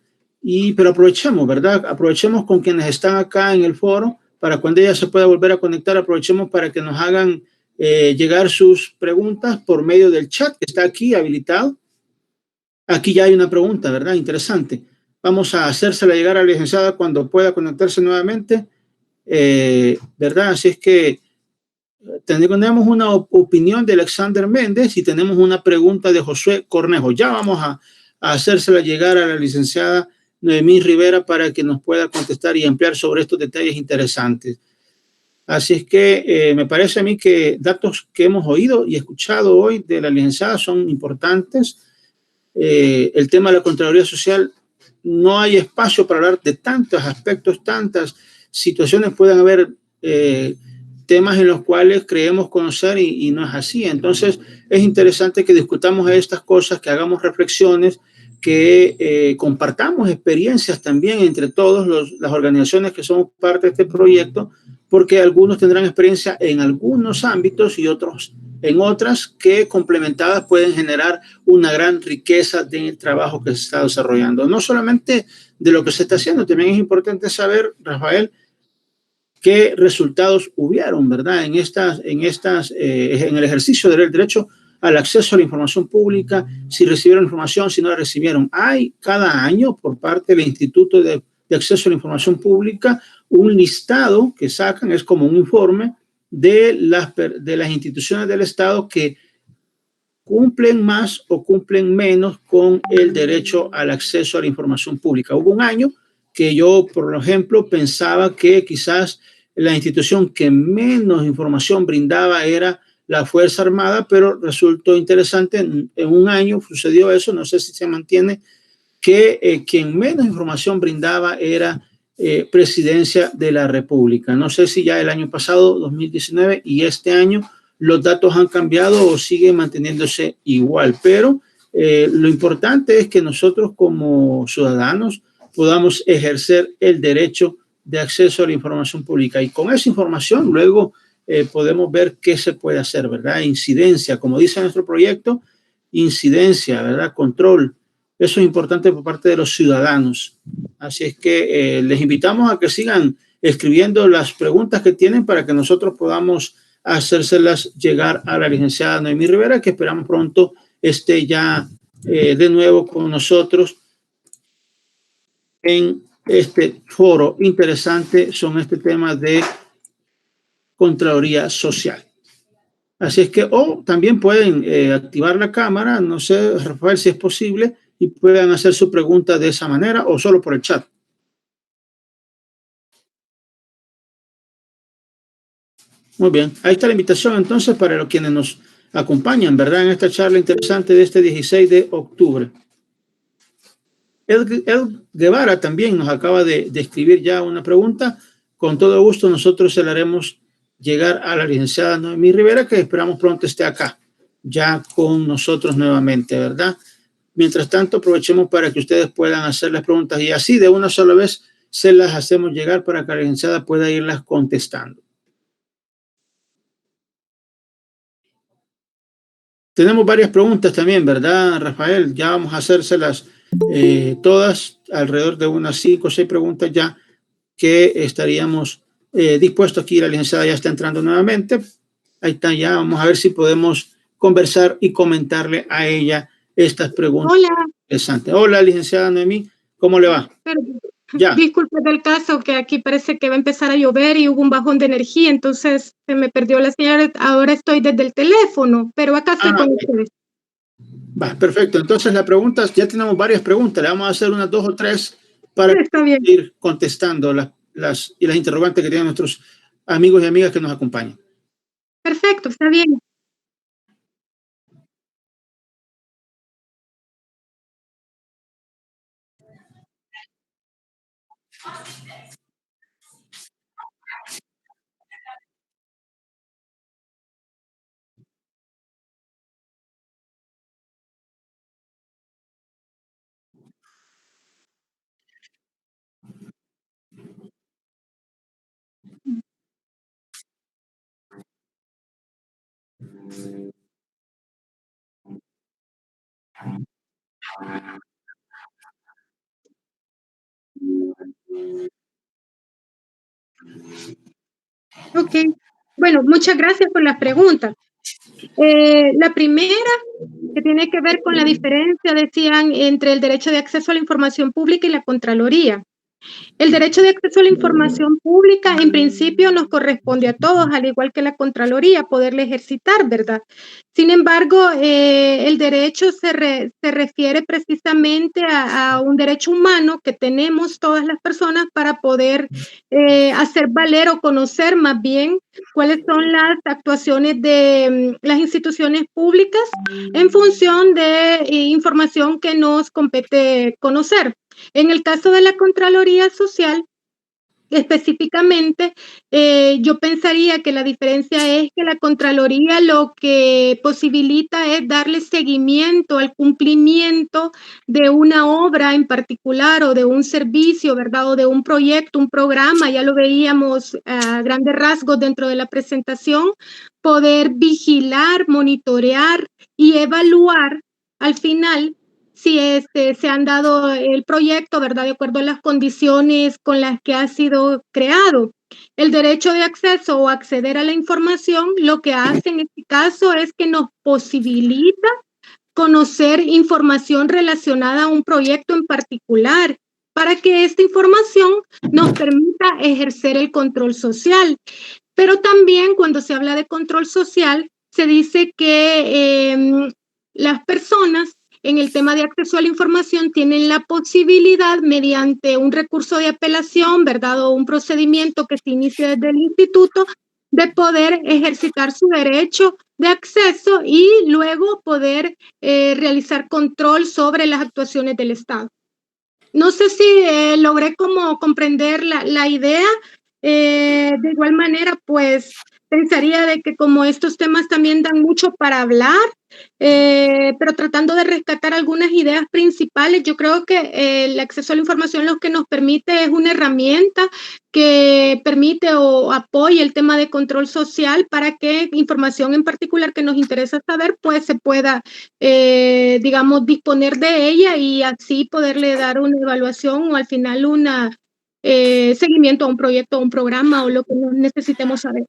pero aprovechemos, ¿verdad? Aprovechemos con quienes están acá en el foro, para cuando ella se pueda volver a conectar, aprovechemos para que nos hagan llegar sus preguntas por medio del chat que está aquí habilitado. Aquí ya hay una pregunta, ¿verdad? Interesante. Vamos a hacérsela llegar a la licenciada cuando pueda conectarse nuevamente, ¿verdad? Así es que tenemos una opinión de Alexander Méndez y tenemos una pregunta de Josué Cornejo. Ya vamos a hacérsela llegar a la licenciada Noemí Rivera para que nos pueda contestar y ampliar sobre estos detalles interesantes. Así es que me parece a mí que datos que hemos oído y escuchado hoy de la licenciada son importantes. El tema de la Contraloría Social, no hay espacio para hablar de tantos aspectos, tantas situaciones. Pueden haber temas en los cuales creemos conocer y no es así. Entonces, es interesante que discutamos estas cosas, que hagamos reflexiones, que compartamos experiencias también entre todas las organizaciones que somos parte de este proyecto, porque algunos tendrán experiencia en algunos ámbitos y otros en otras que complementadas pueden generar una gran riqueza del trabajo que se está desarrollando. No solamente de lo que se está haciendo, también es importante saber, Rafael, qué resultados hubieron, ¿verdad? En el ejercicio del derecho al acceso a la información pública, si recibieron información, si no la recibieron. Hay cada año por parte del Instituto de Acceso a la Información Pública un listado que sacan, es como un informe de las instituciones del Estado que cumplen más o cumplen menos con el derecho al acceso a la información pública. Hubo un año que yo, por ejemplo, pensaba que quizás la institución que menos información brindaba era la Fuerza Armada, pero resultó interesante, en un año sucedió eso, no sé si se mantiene, que quien menos información brindaba era Presidencia de la República. No sé si ya el año pasado, 2019, y este año los datos han cambiado o siguen manteniéndose igual, pero lo importante es que nosotros como ciudadanos podamos ejercer el derecho de acceso a la información pública y con esa información luego podemos ver qué se puede hacer, ¿verdad? Incidencia, como dice nuestro proyecto, incidencia, ¿verdad? Control. Eso es importante por parte de los ciudadanos. Así es que les invitamos a que sigan escribiendo las preguntas que tienen para que nosotros podamos hacérselas llegar a la licenciada Noemí Rivera, que esperamos pronto esté ya de nuevo con nosotros en este foro interesante sobre este tema de Contraloría Social. Así es que, o también pueden activar la cámara, no sé, Rafael, si es posible, y puedan hacer su pregunta de esa manera o solo por el chat. Muy bien, ahí está la invitación entonces para los quienes nos acompañan, ¿verdad? En esta charla interesante de este 16 de octubre. El Guevara también nos acaba de escribir ya una pregunta. Con todo gusto nosotros se la haremos llegar a la licenciada Noemí Rivera, que esperamos pronto esté acá, ya con nosotros nuevamente, ¿verdad? Mientras tanto, aprovechemos para que ustedes puedan hacer las preguntas y así de una sola vez se las hacemos llegar para que la licenciada pueda irlas contestando. Tenemos varias preguntas también, ¿verdad, Rafael? Ya vamos a hacérselas todas, alrededor de unas 5 o 6 preguntas ya que estaríamos dispuestos aquí. La licenciada ya está entrando nuevamente. Ahí está ya. Vamos a ver si podemos conversar y comentarle a ella estas preguntas. Hola. Interesantes. Hola, licenciada Noemí. ¿Cómo le va? Ya. Disculpe del caso que aquí parece que va a empezar a llover y hubo un bajón de energía, entonces se me perdió la señal. Ahora estoy desde el teléfono, pero acá estoy con ustedes. Va, perfecto. Entonces la pregunta, ya tenemos varias preguntas. Le vamos a hacer unas 2 o 3 para ir contestando las interrogantes que tienen nuestros amigos y amigas que nos acompañan. Perfecto, está bien. Ok, bueno, muchas gracias por las preguntas. La primera, que tiene que ver con la diferencia, decían, entre el derecho de acceso a la información pública y la Contraloría. El derecho de acceso a la información pública, en principio, nos corresponde a todos, al igual que la Contraloría, poderle ejercitar, ¿verdad? Sin embargo, el derecho se refiere precisamente a un derecho humano que tenemos todas las personas para poder hacer valer o conocer más bien cuáles son las actuaciones de las instituciones públicas en función de información que nos compete conocer. En el caso de la Contraloría Social, específicamente, yo pensaría que la diferencia es que la Contraloría lo que posibilita es darle seguimiento al cumplimiento de una obra en particular o de un servicio, ¿verdad? O de un proyecto, un programa, ya lo veíamos a grandes rasgos dentro de la presentación, poder vigilar, monitorear y evaluar al final si se han dado el proyecto, ¿verdad?, de acuerdo a las condiciones con las que ha sido creado. El derecho de acceso o acceder a la información, lo que hace en este caso es que nos posibilita conocer información relacionada a un proyecto en particular, para que esta información nos permita ejercer el control social. Pero también cuando se habla de control social, se dice que las personas en el tema de acceso a la información tienen la posibilidad, mediante un recurso de apelación, ¿verdad?, o un procedimiento que se inicie desde el instituto, de poder ejercitar su derecho de acceso y luego poder realizar control sobre las actuaciones del Estado. No sé si logré como comprender la idea. De igual manera, pues pensaría de que como estos temas también dan mucho para hablar, pero tratando de rescatar algunas ideas principales, yo creo que el acceso a la información lo que nos permite es una herramienta que permite o apoya el tema de control social para que información en particular que nos interesa saber, pues se pueda, digamos, disponer de ella y así poderle dar una evaluación o al final seguimiento a un proyecto, a un programa o lo que necesitemos saber.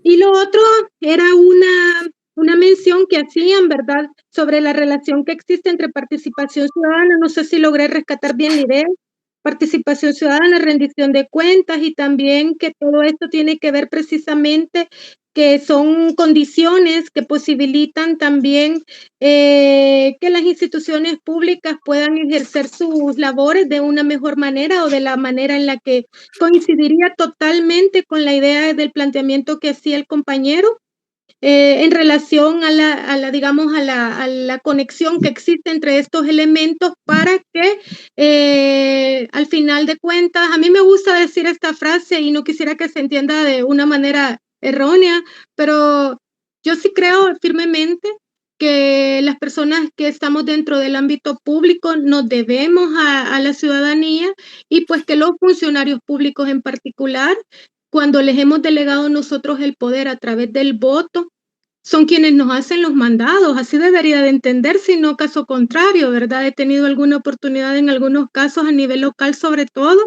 Y lo otro era una mención que hacían, ¿verdad?, sobre la relación que existe entre participación ciudadana. No sé si logré rescatar bien la idea. Participación ciudadana, rendición de cuentas, y también que todo esto tiene que ver precisamente que son condiciones que posibilitan también que las instituciones públicas puedan ejercer sus labores de una mejor manera o de la manera en la que coincidiría totalmente con la idea del planteamiento que hacía el compañero. En relación a la conexión que existe entre estos elementos para que al final de cuentas, a mí me gusta decir esta frase y no quisiera que se entienda de una manera errónea, pero yo sí creo firmemente que las personas que estamos dentro del ámbito público nos debemos a la ciudadanía, y pues que los funcionarios públicos en particular, cuando les hemos delegado nosotros el poder a través del voto, son quienes nos hacen los mandados. Así debería de entender, si no caso contrario, ¿verdad? He tenido alguna oportunidad en algunos casos a nivel local, sobre todo,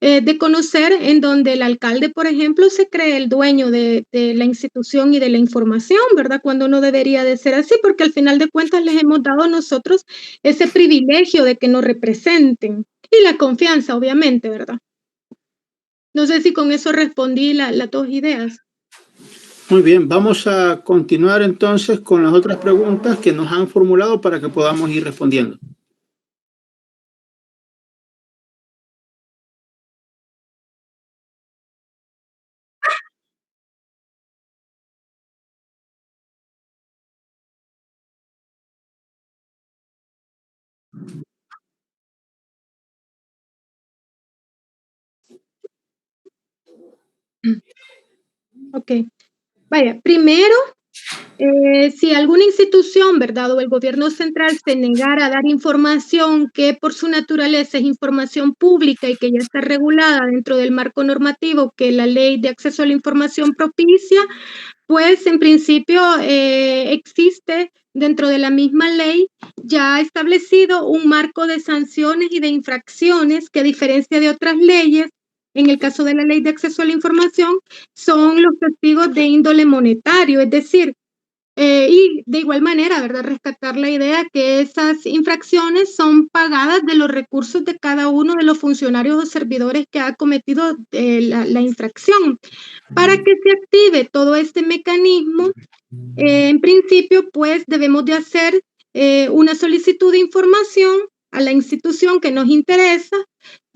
de conocer en donde el alcalde, por ejemplo, se cree el dueño de la institución y de la información, ¿verdad? Cuando no debería de ser así, porque al final de cuentas les hemos dado a nosotros ese privilegio de que nos representen y la confianza, obviamente, ¿verdad? No sé si con eso respondí las dos ideas. Muy bien, vamos a continuar entonces con las otras preguntas que nos han formulado para que podamos ir respondiendo. Ok. Vaya, primero, si alguna institución, ¿verdad?, o el gobierno central se negara a dar información que por su naturaleza es información pública y que ya está regulada dentro del marco normativo que la Ley de Acceso a la Información propicia, pues en principio existe dentro de la misma ley ya establecido un marco de sanciones y de infracciones que, a diferencia de otras leyes, en el caso de la Ley de Acceso a la Información, son los castigos de índole monetario, es decir, y de igual manera, ¿verdad?, rescatar la idea que esas infracciones son pagadas de los recursos de cada uno de los funcionarios o servidores que ha cometido la infracción. Para que se active todo este mecanismo, en principio, pues debemos de hacer una solicitud de información a la institución que nos interesa,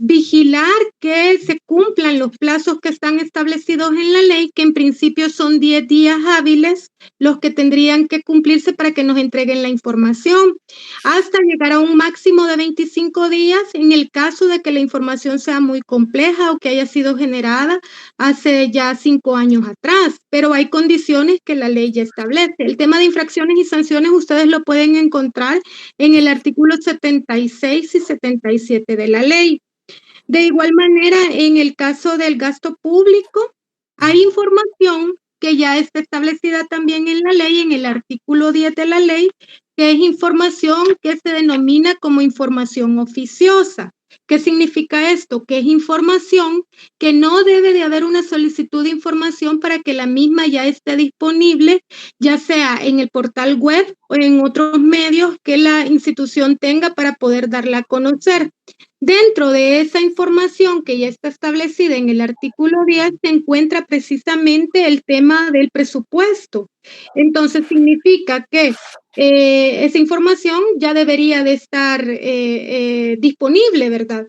vigilar que se cumplan los plazos que están establecidos en la ley, que en principio son 10 días hábiles los que tendrían que cumplirse para que nos entreguen la información, hasta llegar a un máximo de 25 días en el caso de que la información sea muy compleja o que haya sido generada hace ya 5 años atrás, pero hay condiciones que la ley ya establece. El tema de infracciones y sanciones ustedes lo pueden encontrar en el artículo 76 y 77 de la ley. De igual manera, en el caso del gasto público, hay información que ya está establecida también en la ley, en el artículo 10 de la ley, que es información que se denomina como información oficiosa. ¿Qué significa esto? Que es información que no debe de haber una solicitud de información para que la misma ya esté disponible, ya sea en el portal web o en otros medios que la institución tenga para poder darla a conocer. Dentro de esa información que ya está establecida en el artículo 10 se encuentra precisamente el tema del presupuesto. Entonces significa que esa información ya debería de estar disponible, ¿verdad?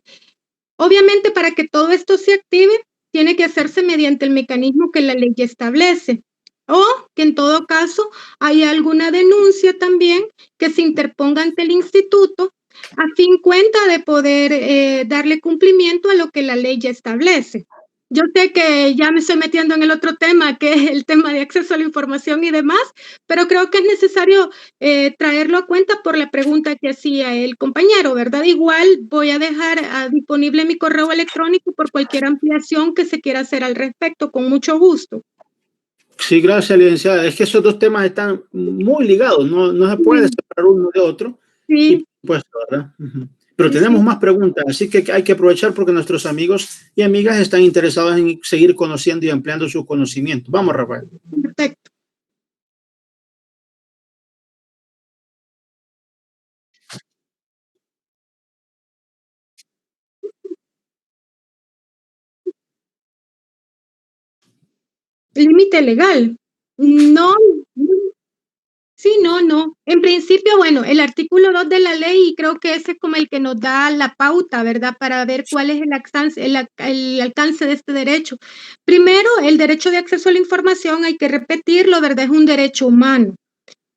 Obviamente, para que todo esto se active, tiene que hacerse mediante el mecanismo que la ley establece, o que en todo caso haya alguna denuncia también que se interponga ante el instituto a fin cuenta de poder darle cumplimiento a lo que la ley ya establece. Yo sé que ya me estoy metiendo en el otro tema, que es el tema de acceso a la información y demás, pero creo que es necesario traerlo a cuenta por la pregunta que hacía el compañero, ¿verdad? Igual voy a dejar disponible mi correo electrónico por cualquier ampliación que se quiera hacer al respecto, con mucho gusto. Sí, gracias, licenciada. Es que esos dos temas están muy ligados, no se puede separar uno de otro. Sí. Y pues, ¿verdad? Pero Sí, tenemos sí. más preguntas, así que hay que aprovechar porque nuestros amigos y amigas están interesados en seguir conociendo y ampliando sus conocimientos. Vamos, Rafael. Perfecto. Límite legal. No, sí, no. En principio, bueno, el artículo 2 de la ley, y creo que ese es como el que nos da la pauta, ¿verdad? Para ver cuál es el alcance de este derecho. Primero, el derecho de acceso a la información, hay que repetirlo, ¿verdad? Es un derecho humano.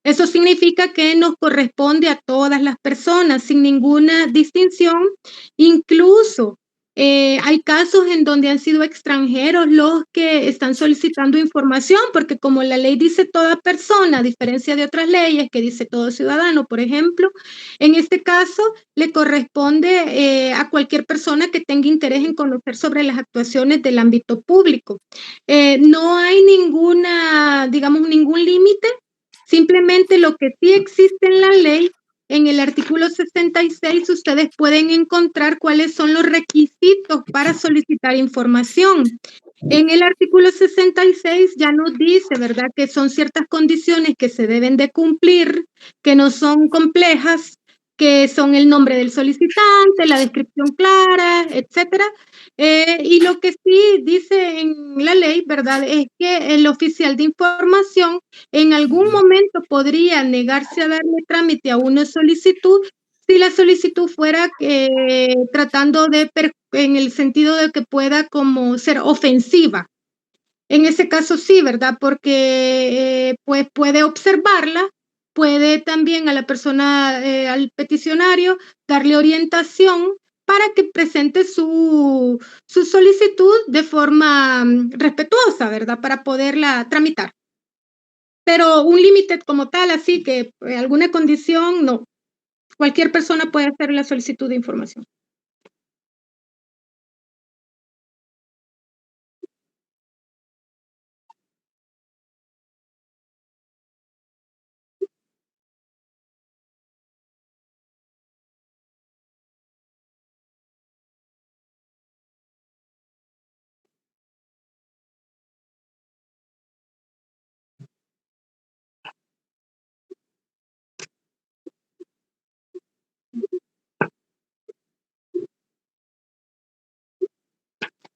Eso significa que nos corresponde a todas las personas sin ninguna distinción. Incluso hay casos en donde han sido extranjeros los que están solicitando información, porque como la ley dice toda persona, a diferencia de otras leyes que dice todo ciudadano, por ejemplo, en este caso le corresponde a cualquier persona que tenga interés en conocer sobre las actuaciones del ámbito público. No hay ninguna, digamos, ningún límite. Simplemente lo que sí existe en la ley, en el artículo 66, ustedes pueden encontrar cuáles son los requisitos para solicitar información. En el artículo 66 ya nos dice, ¿verdad?, que son ciertas condiciones que se deben de cumplir, que no son complejas, que son el nombre del solicitante, la descripción clara, etcétera. Y lo que sí dice en la ley, ¿verdad?, es que el oficial de información en algún momento podría negarse a darle trámite a una solicitud si la solicitud fuera tratando de, en el sentido de que pueda como ser ofensiva. En ese caso sí, ¿verdad? Porque pues puede observarla, puede también a la persona, al peticionario, darle orientación para que presente su solicitud de forma respetuosa, ¿verdad? Para poderla tramitar. Pero un límite como tal, así que alguna condición, no. Cualquier persona puede hacer la solicitud de información.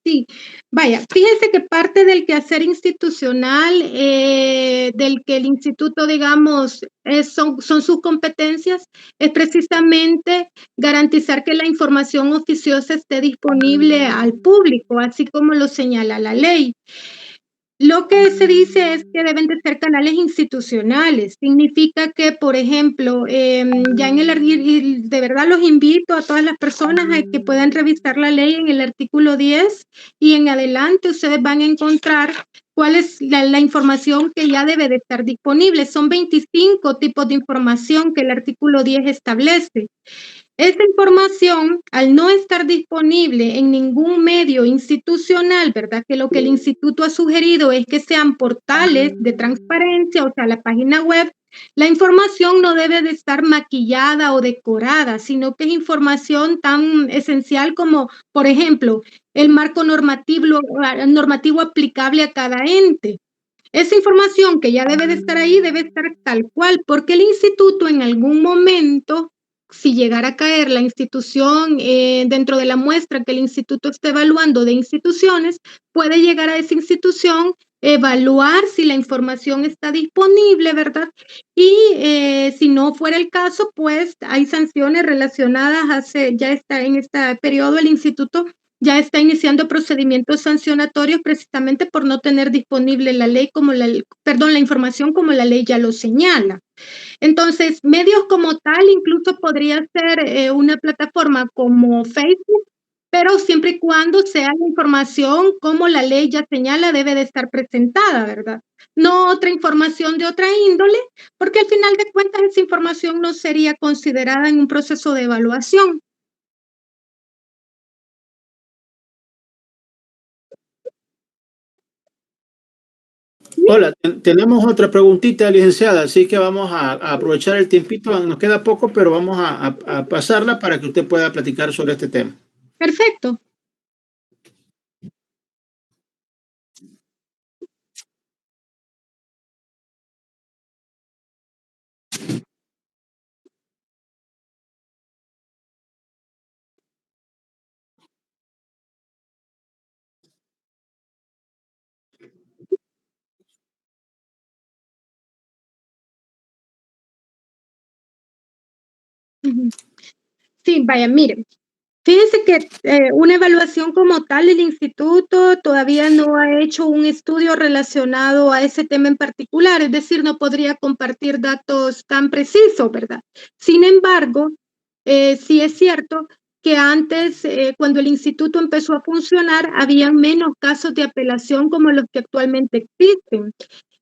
Sí, vaya, fíjense que parte del quehacer institucional, del que el instituto, digamos, son sus competencias, es precisamente garantizar que la información oficiosa esté disponible al público, así como lo señala la ley. Lo que se dice es que deben de ser canales institucionales. Significa que, por ejemplo, ya en y de verdad los invito a todas las personas a que puedan revisar la ley en el artículo 10 y en adelante ustedes van a encontrar cuál es la información que ya debe de estar disponible. Son 25 tipos de información que el artículo 10 establece. Esta información, al no estar disponible en ningún medio institucional, ¿verdad? Que lo que el instituto ha sugerido es que sean portales de transparencia, o sea, la página web, la información no debe de estar maquillada o decorada, sino que es información tan esencial como, por ejemplo, el marco normativo aplicable a cada ente. Esa información que ya debe de estar ahí debe estar tal cual, porque el instituto en algún momento, si llegara a caer la institución dentro de la muestra que el instituto está evaluando de instituciones, puede llegar a esa institución, evaluar si la información está disponible, ¿verdad? Y si no fuera el caso, pues hay sanciones relacionadas, ya está en este periodo el instituto ya está iniciando procedimientos sancionatorios precisamente por no tener disponible la información como la ley ya lo señala. Entonces, medios como tal, incluso podría ser una plataforma como Facebook, pero siempre y cuando sea la información como la ley ya señala debe de estar presentada, ¿verdad? No otra información de otra índole, porque al final de cuentas esa información no sería considerada en un proceso de evaluación. Hola, tenemos otra preguntita, licenciada, así que vamos a aprovechar el tiempito, nos queda poco, pero vamos a pasarla para que usted pueda platicar sobre este tema. Perfecto. Sí, vaya, miren. Fíjense que una evaluación como tal del instituto todavía no ha hecho un estudio relacionado a ese tema en particular, es decir, no podría compartir datos tan precisos, ¿verdad? Sin embargo, sí es cierto que antes, cuando el instituto empezó a funcionar, había menos casos de apelación como los que actualmente existen.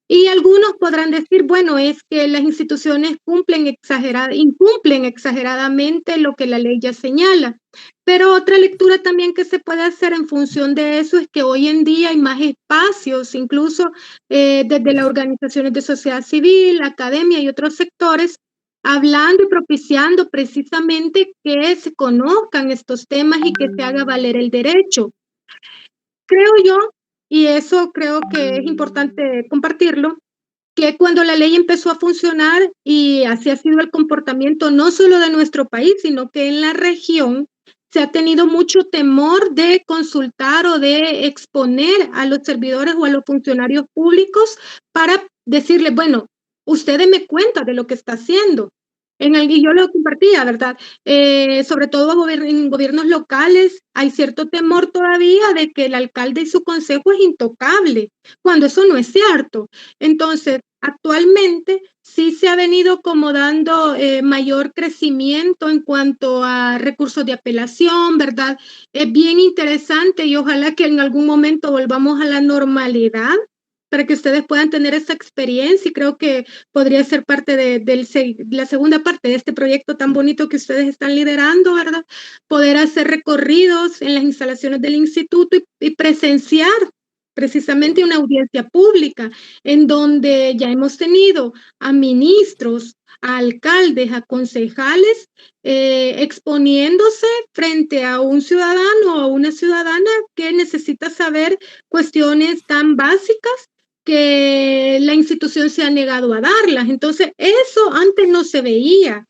Y algunos podrán decir, bueno, es que las instituciones incumplen exageradamente lo que la ley ya señala. Pero otra lectura también que se puede hacer en función de eso es que hoy en día hay más espacios, incluso desde las organizaciones de sociedad civil, academia y otros sectores, hablando y propiciando precisamente que se conozcan estos temas y que se haga valer el derecho. Creo yo, y eso creo que es importante compartirlo, que cuando la ley empezó a funcionar y así ha sido el comportamiento no solo de nuestro país, sino que en la región se ha tenido mucho temor de consultar o de exponer a los servidores o a los funcionarios públicos para decirles, bueno, usted deme cuenta de lo que está haciendo. Y yo lo compartía, ¿verdad? Sobre todo en gobiernos locales hay cierto temor todavía de que el alcalde y su consejo es intocable, cuando eso no es cierto. Entonces, actualmente sí se ha venido como dando mayor crecimiento en cuanto a recursos de apelación, ¿verdad? Es bien interesante y ojalá que en algún momento volvamos a la normalidad para que ustedes puedan tener esa experiencia y creo que podría ser parte de la segunda parte de este proyecto tan bonito que ustedes están liderando, ¿verdad? Poder hacer recorridos en las instalaciones del instituto y presenciar precisamente una audiencia pública en donde ya hemos tenido a ministros, a alcaldes, a concejales exponiéndose frente a un ciudadano o una ciudadana que necesita saber cuestiones tan básicas que la institución se ha negado a darlas. Entonces, eso antes no se veía.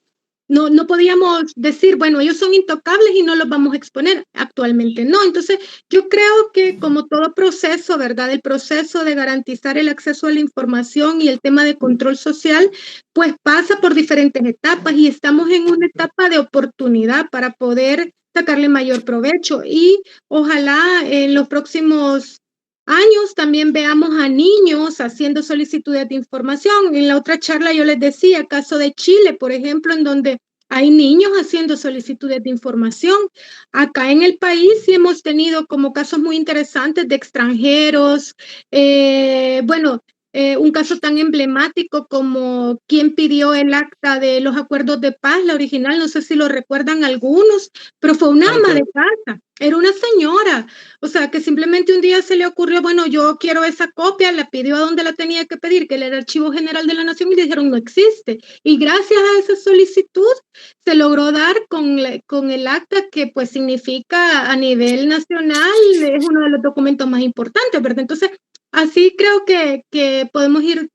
No podíamos decir, bueno, ellos son intocables y no los vamos a exponer. Actualmente no. Entonces, yo creo que como todo proceso, ¿verdad? El proceso de garantizar el acceso a la información y el tema de control social, pues pasa por diferentes etapas y estamos en una etapa de oportunidad para poder sacarle mayor provecho y ojalá en los próximos años también veamos a niños haciendo solicitudes de información. En la otra charla yo les decía, caso de Chile, por ejemplo, en donde hay niños haciendo solicitudes de información. Acá en el país sí hemos tenido como casos muy interesantes de extranjeros. Un caso tan emblemático como quien pidió el acta de los acuerdos de paz, la original, no sé si lo recuerdan algunos, pero fue una ama de casa, era una señora, o sea, que simplemente un día se le ocurrió, bueno, yo quiero esa copia, la pidió a donde la tenía que pedir, que era el Archivo General de la Nación, y le dijeron no existe. Y gracias a esa solicitud se logró dar con el acta que pues significa a nivel nacional, es uno de los documentos más importantes, ¿verdad? Entonces, así creo que podemos ir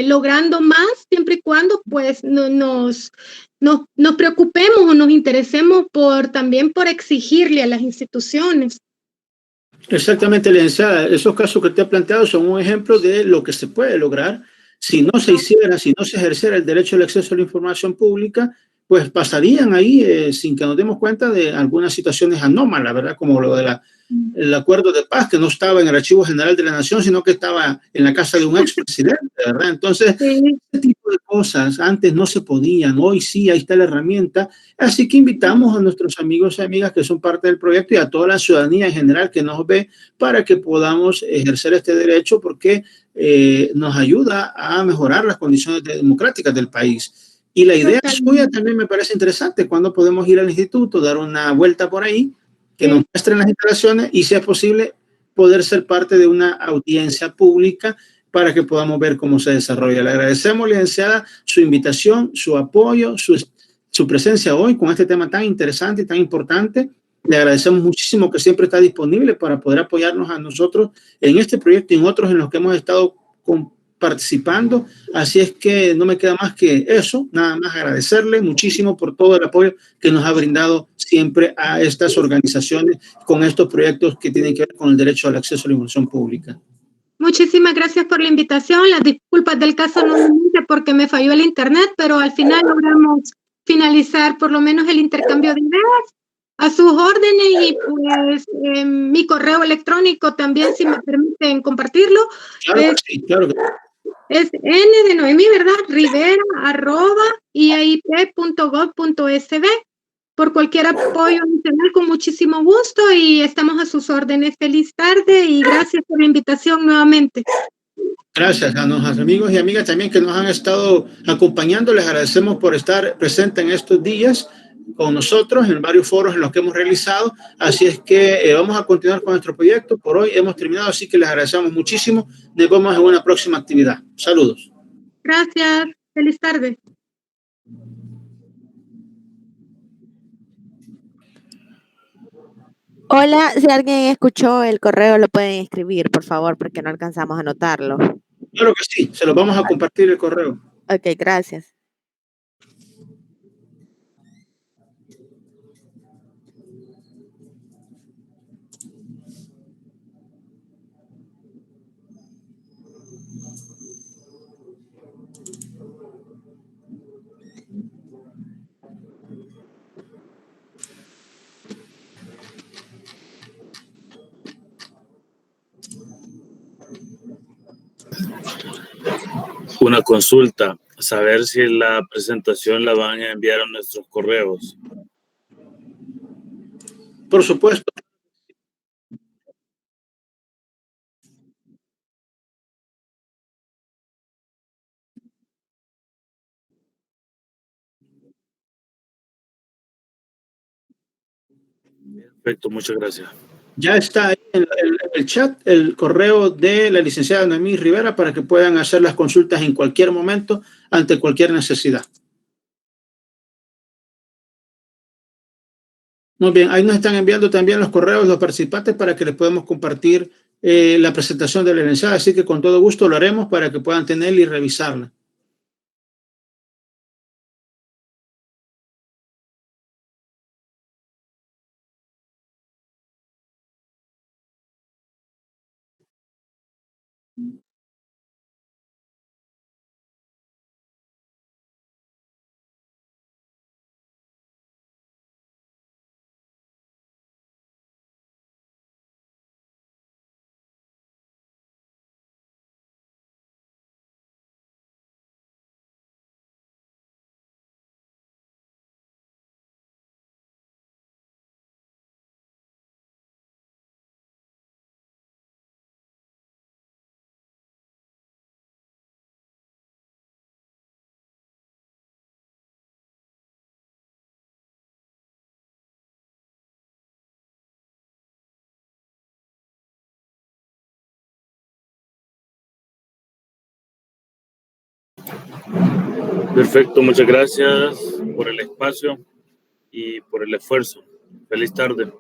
logrando más siempre y cuando pues nos preocupemos o nos interesemos también por exigirle a las instituciones. Exactamente, licenciada. Esos casos que usted ha planteado son un ejemplo de lo que se puede lograr si no se hiciera, si no se ejerciera el derecho al acceso a la información pública, pues pasarían ahí sin que nos demos cuenta de algunas situaciones anómalas, ¿verdad? Como lo de el acuerdo de paz, que no estaba en el Archivo General de la Nación, sino que estaba en la casa de un expresidente, ¿verdad? Entonces, este tipo de cosas antes no se podían, hoy sí, ahí está la herramienta. Así que invitamos a nuestros amigos y amigas que son parte del proyecto y a toda la ciudadanía en general que nos ve para que podamos ejercer este derecho porque nos ayuda a mejorar las condiciones democráticas del país. Y la idea suya también me parece interesante. Cuando podemos ir al instituto, dar una vuelta por ahí, que nos muestren las instalaciones y, si es posible, poder ser parte de una audiencia pública para que podamos ver cómo se desarrolla. Le agradecemos, licenciada, su invitación, su apoyo, su presencia hoy con este tema tan interesante y tan importante. Le agradecemos muchísimo que siempre está disponible para poder apoyarnos a nosotros en este proyecto y en otros en los que hemos estado participando. Así es que no me queda más que eso, nada más agradecerle muchísimo por todo el apoyo que nos ha brindado siempre a estas organizaciones con estos proyectos que tienen que ver con el derecho al acceso a la información pública. Muchísimas gracias por la invitación. Las disculpas del caso nuevamente porque me falló el internet, pero al final logramos finalizar por lo menos el intercambio de ideas. A sus órdenes y pues mi correo electrónico también, si me permiten compartirlo. Claro que sí, claro que sí. Es N de Noemí, ¿verdad? Rivera@iip.gov.sb. Por cualquier apoyo adicional, con muchísimo gusto y estamos a sus órdenes. Feliz tarde y gracias por la invitación nuevamente. Gracias a nuestros amigos y amigas también que nos han estado acompañando. Les agradecemos por estar presentes en estos días con nosotros en varios foros en los que hemos realizado. Así es que vamos a continuar con nuestro proyecto. Por hoy hemos terminado, así que les agradecemos muchísimo. Nos vemos en una próxima actividad. Saludos. Gracias. Feliz tarde. Hola, si alguien escuchó el correo, lo pueden escribir, por favor, porque no alcanzamos a anotarlo. Claro que sí, se los vamos a compartir el correo. Ok, gracias. Una consulta, saber si la presentación la van a enviar a nuestros correos. Por supuesto. Perfecto, muchas gracias. Ya está ahí en el chat el correo de la licenciada Noemí Rivera para que puedan hacer las consultas en cualquier momento ante cualquier necesidad. Muy bien, ahí nos están enviando también los correos los participantes para que les podamos compartir la presentación de la licenciada, así que con todo gusto lo haremos para que puedan tenerla y revisarla. Perfecto, muchas gracias por el espacio y por el esfuerzo. Feliz tarde.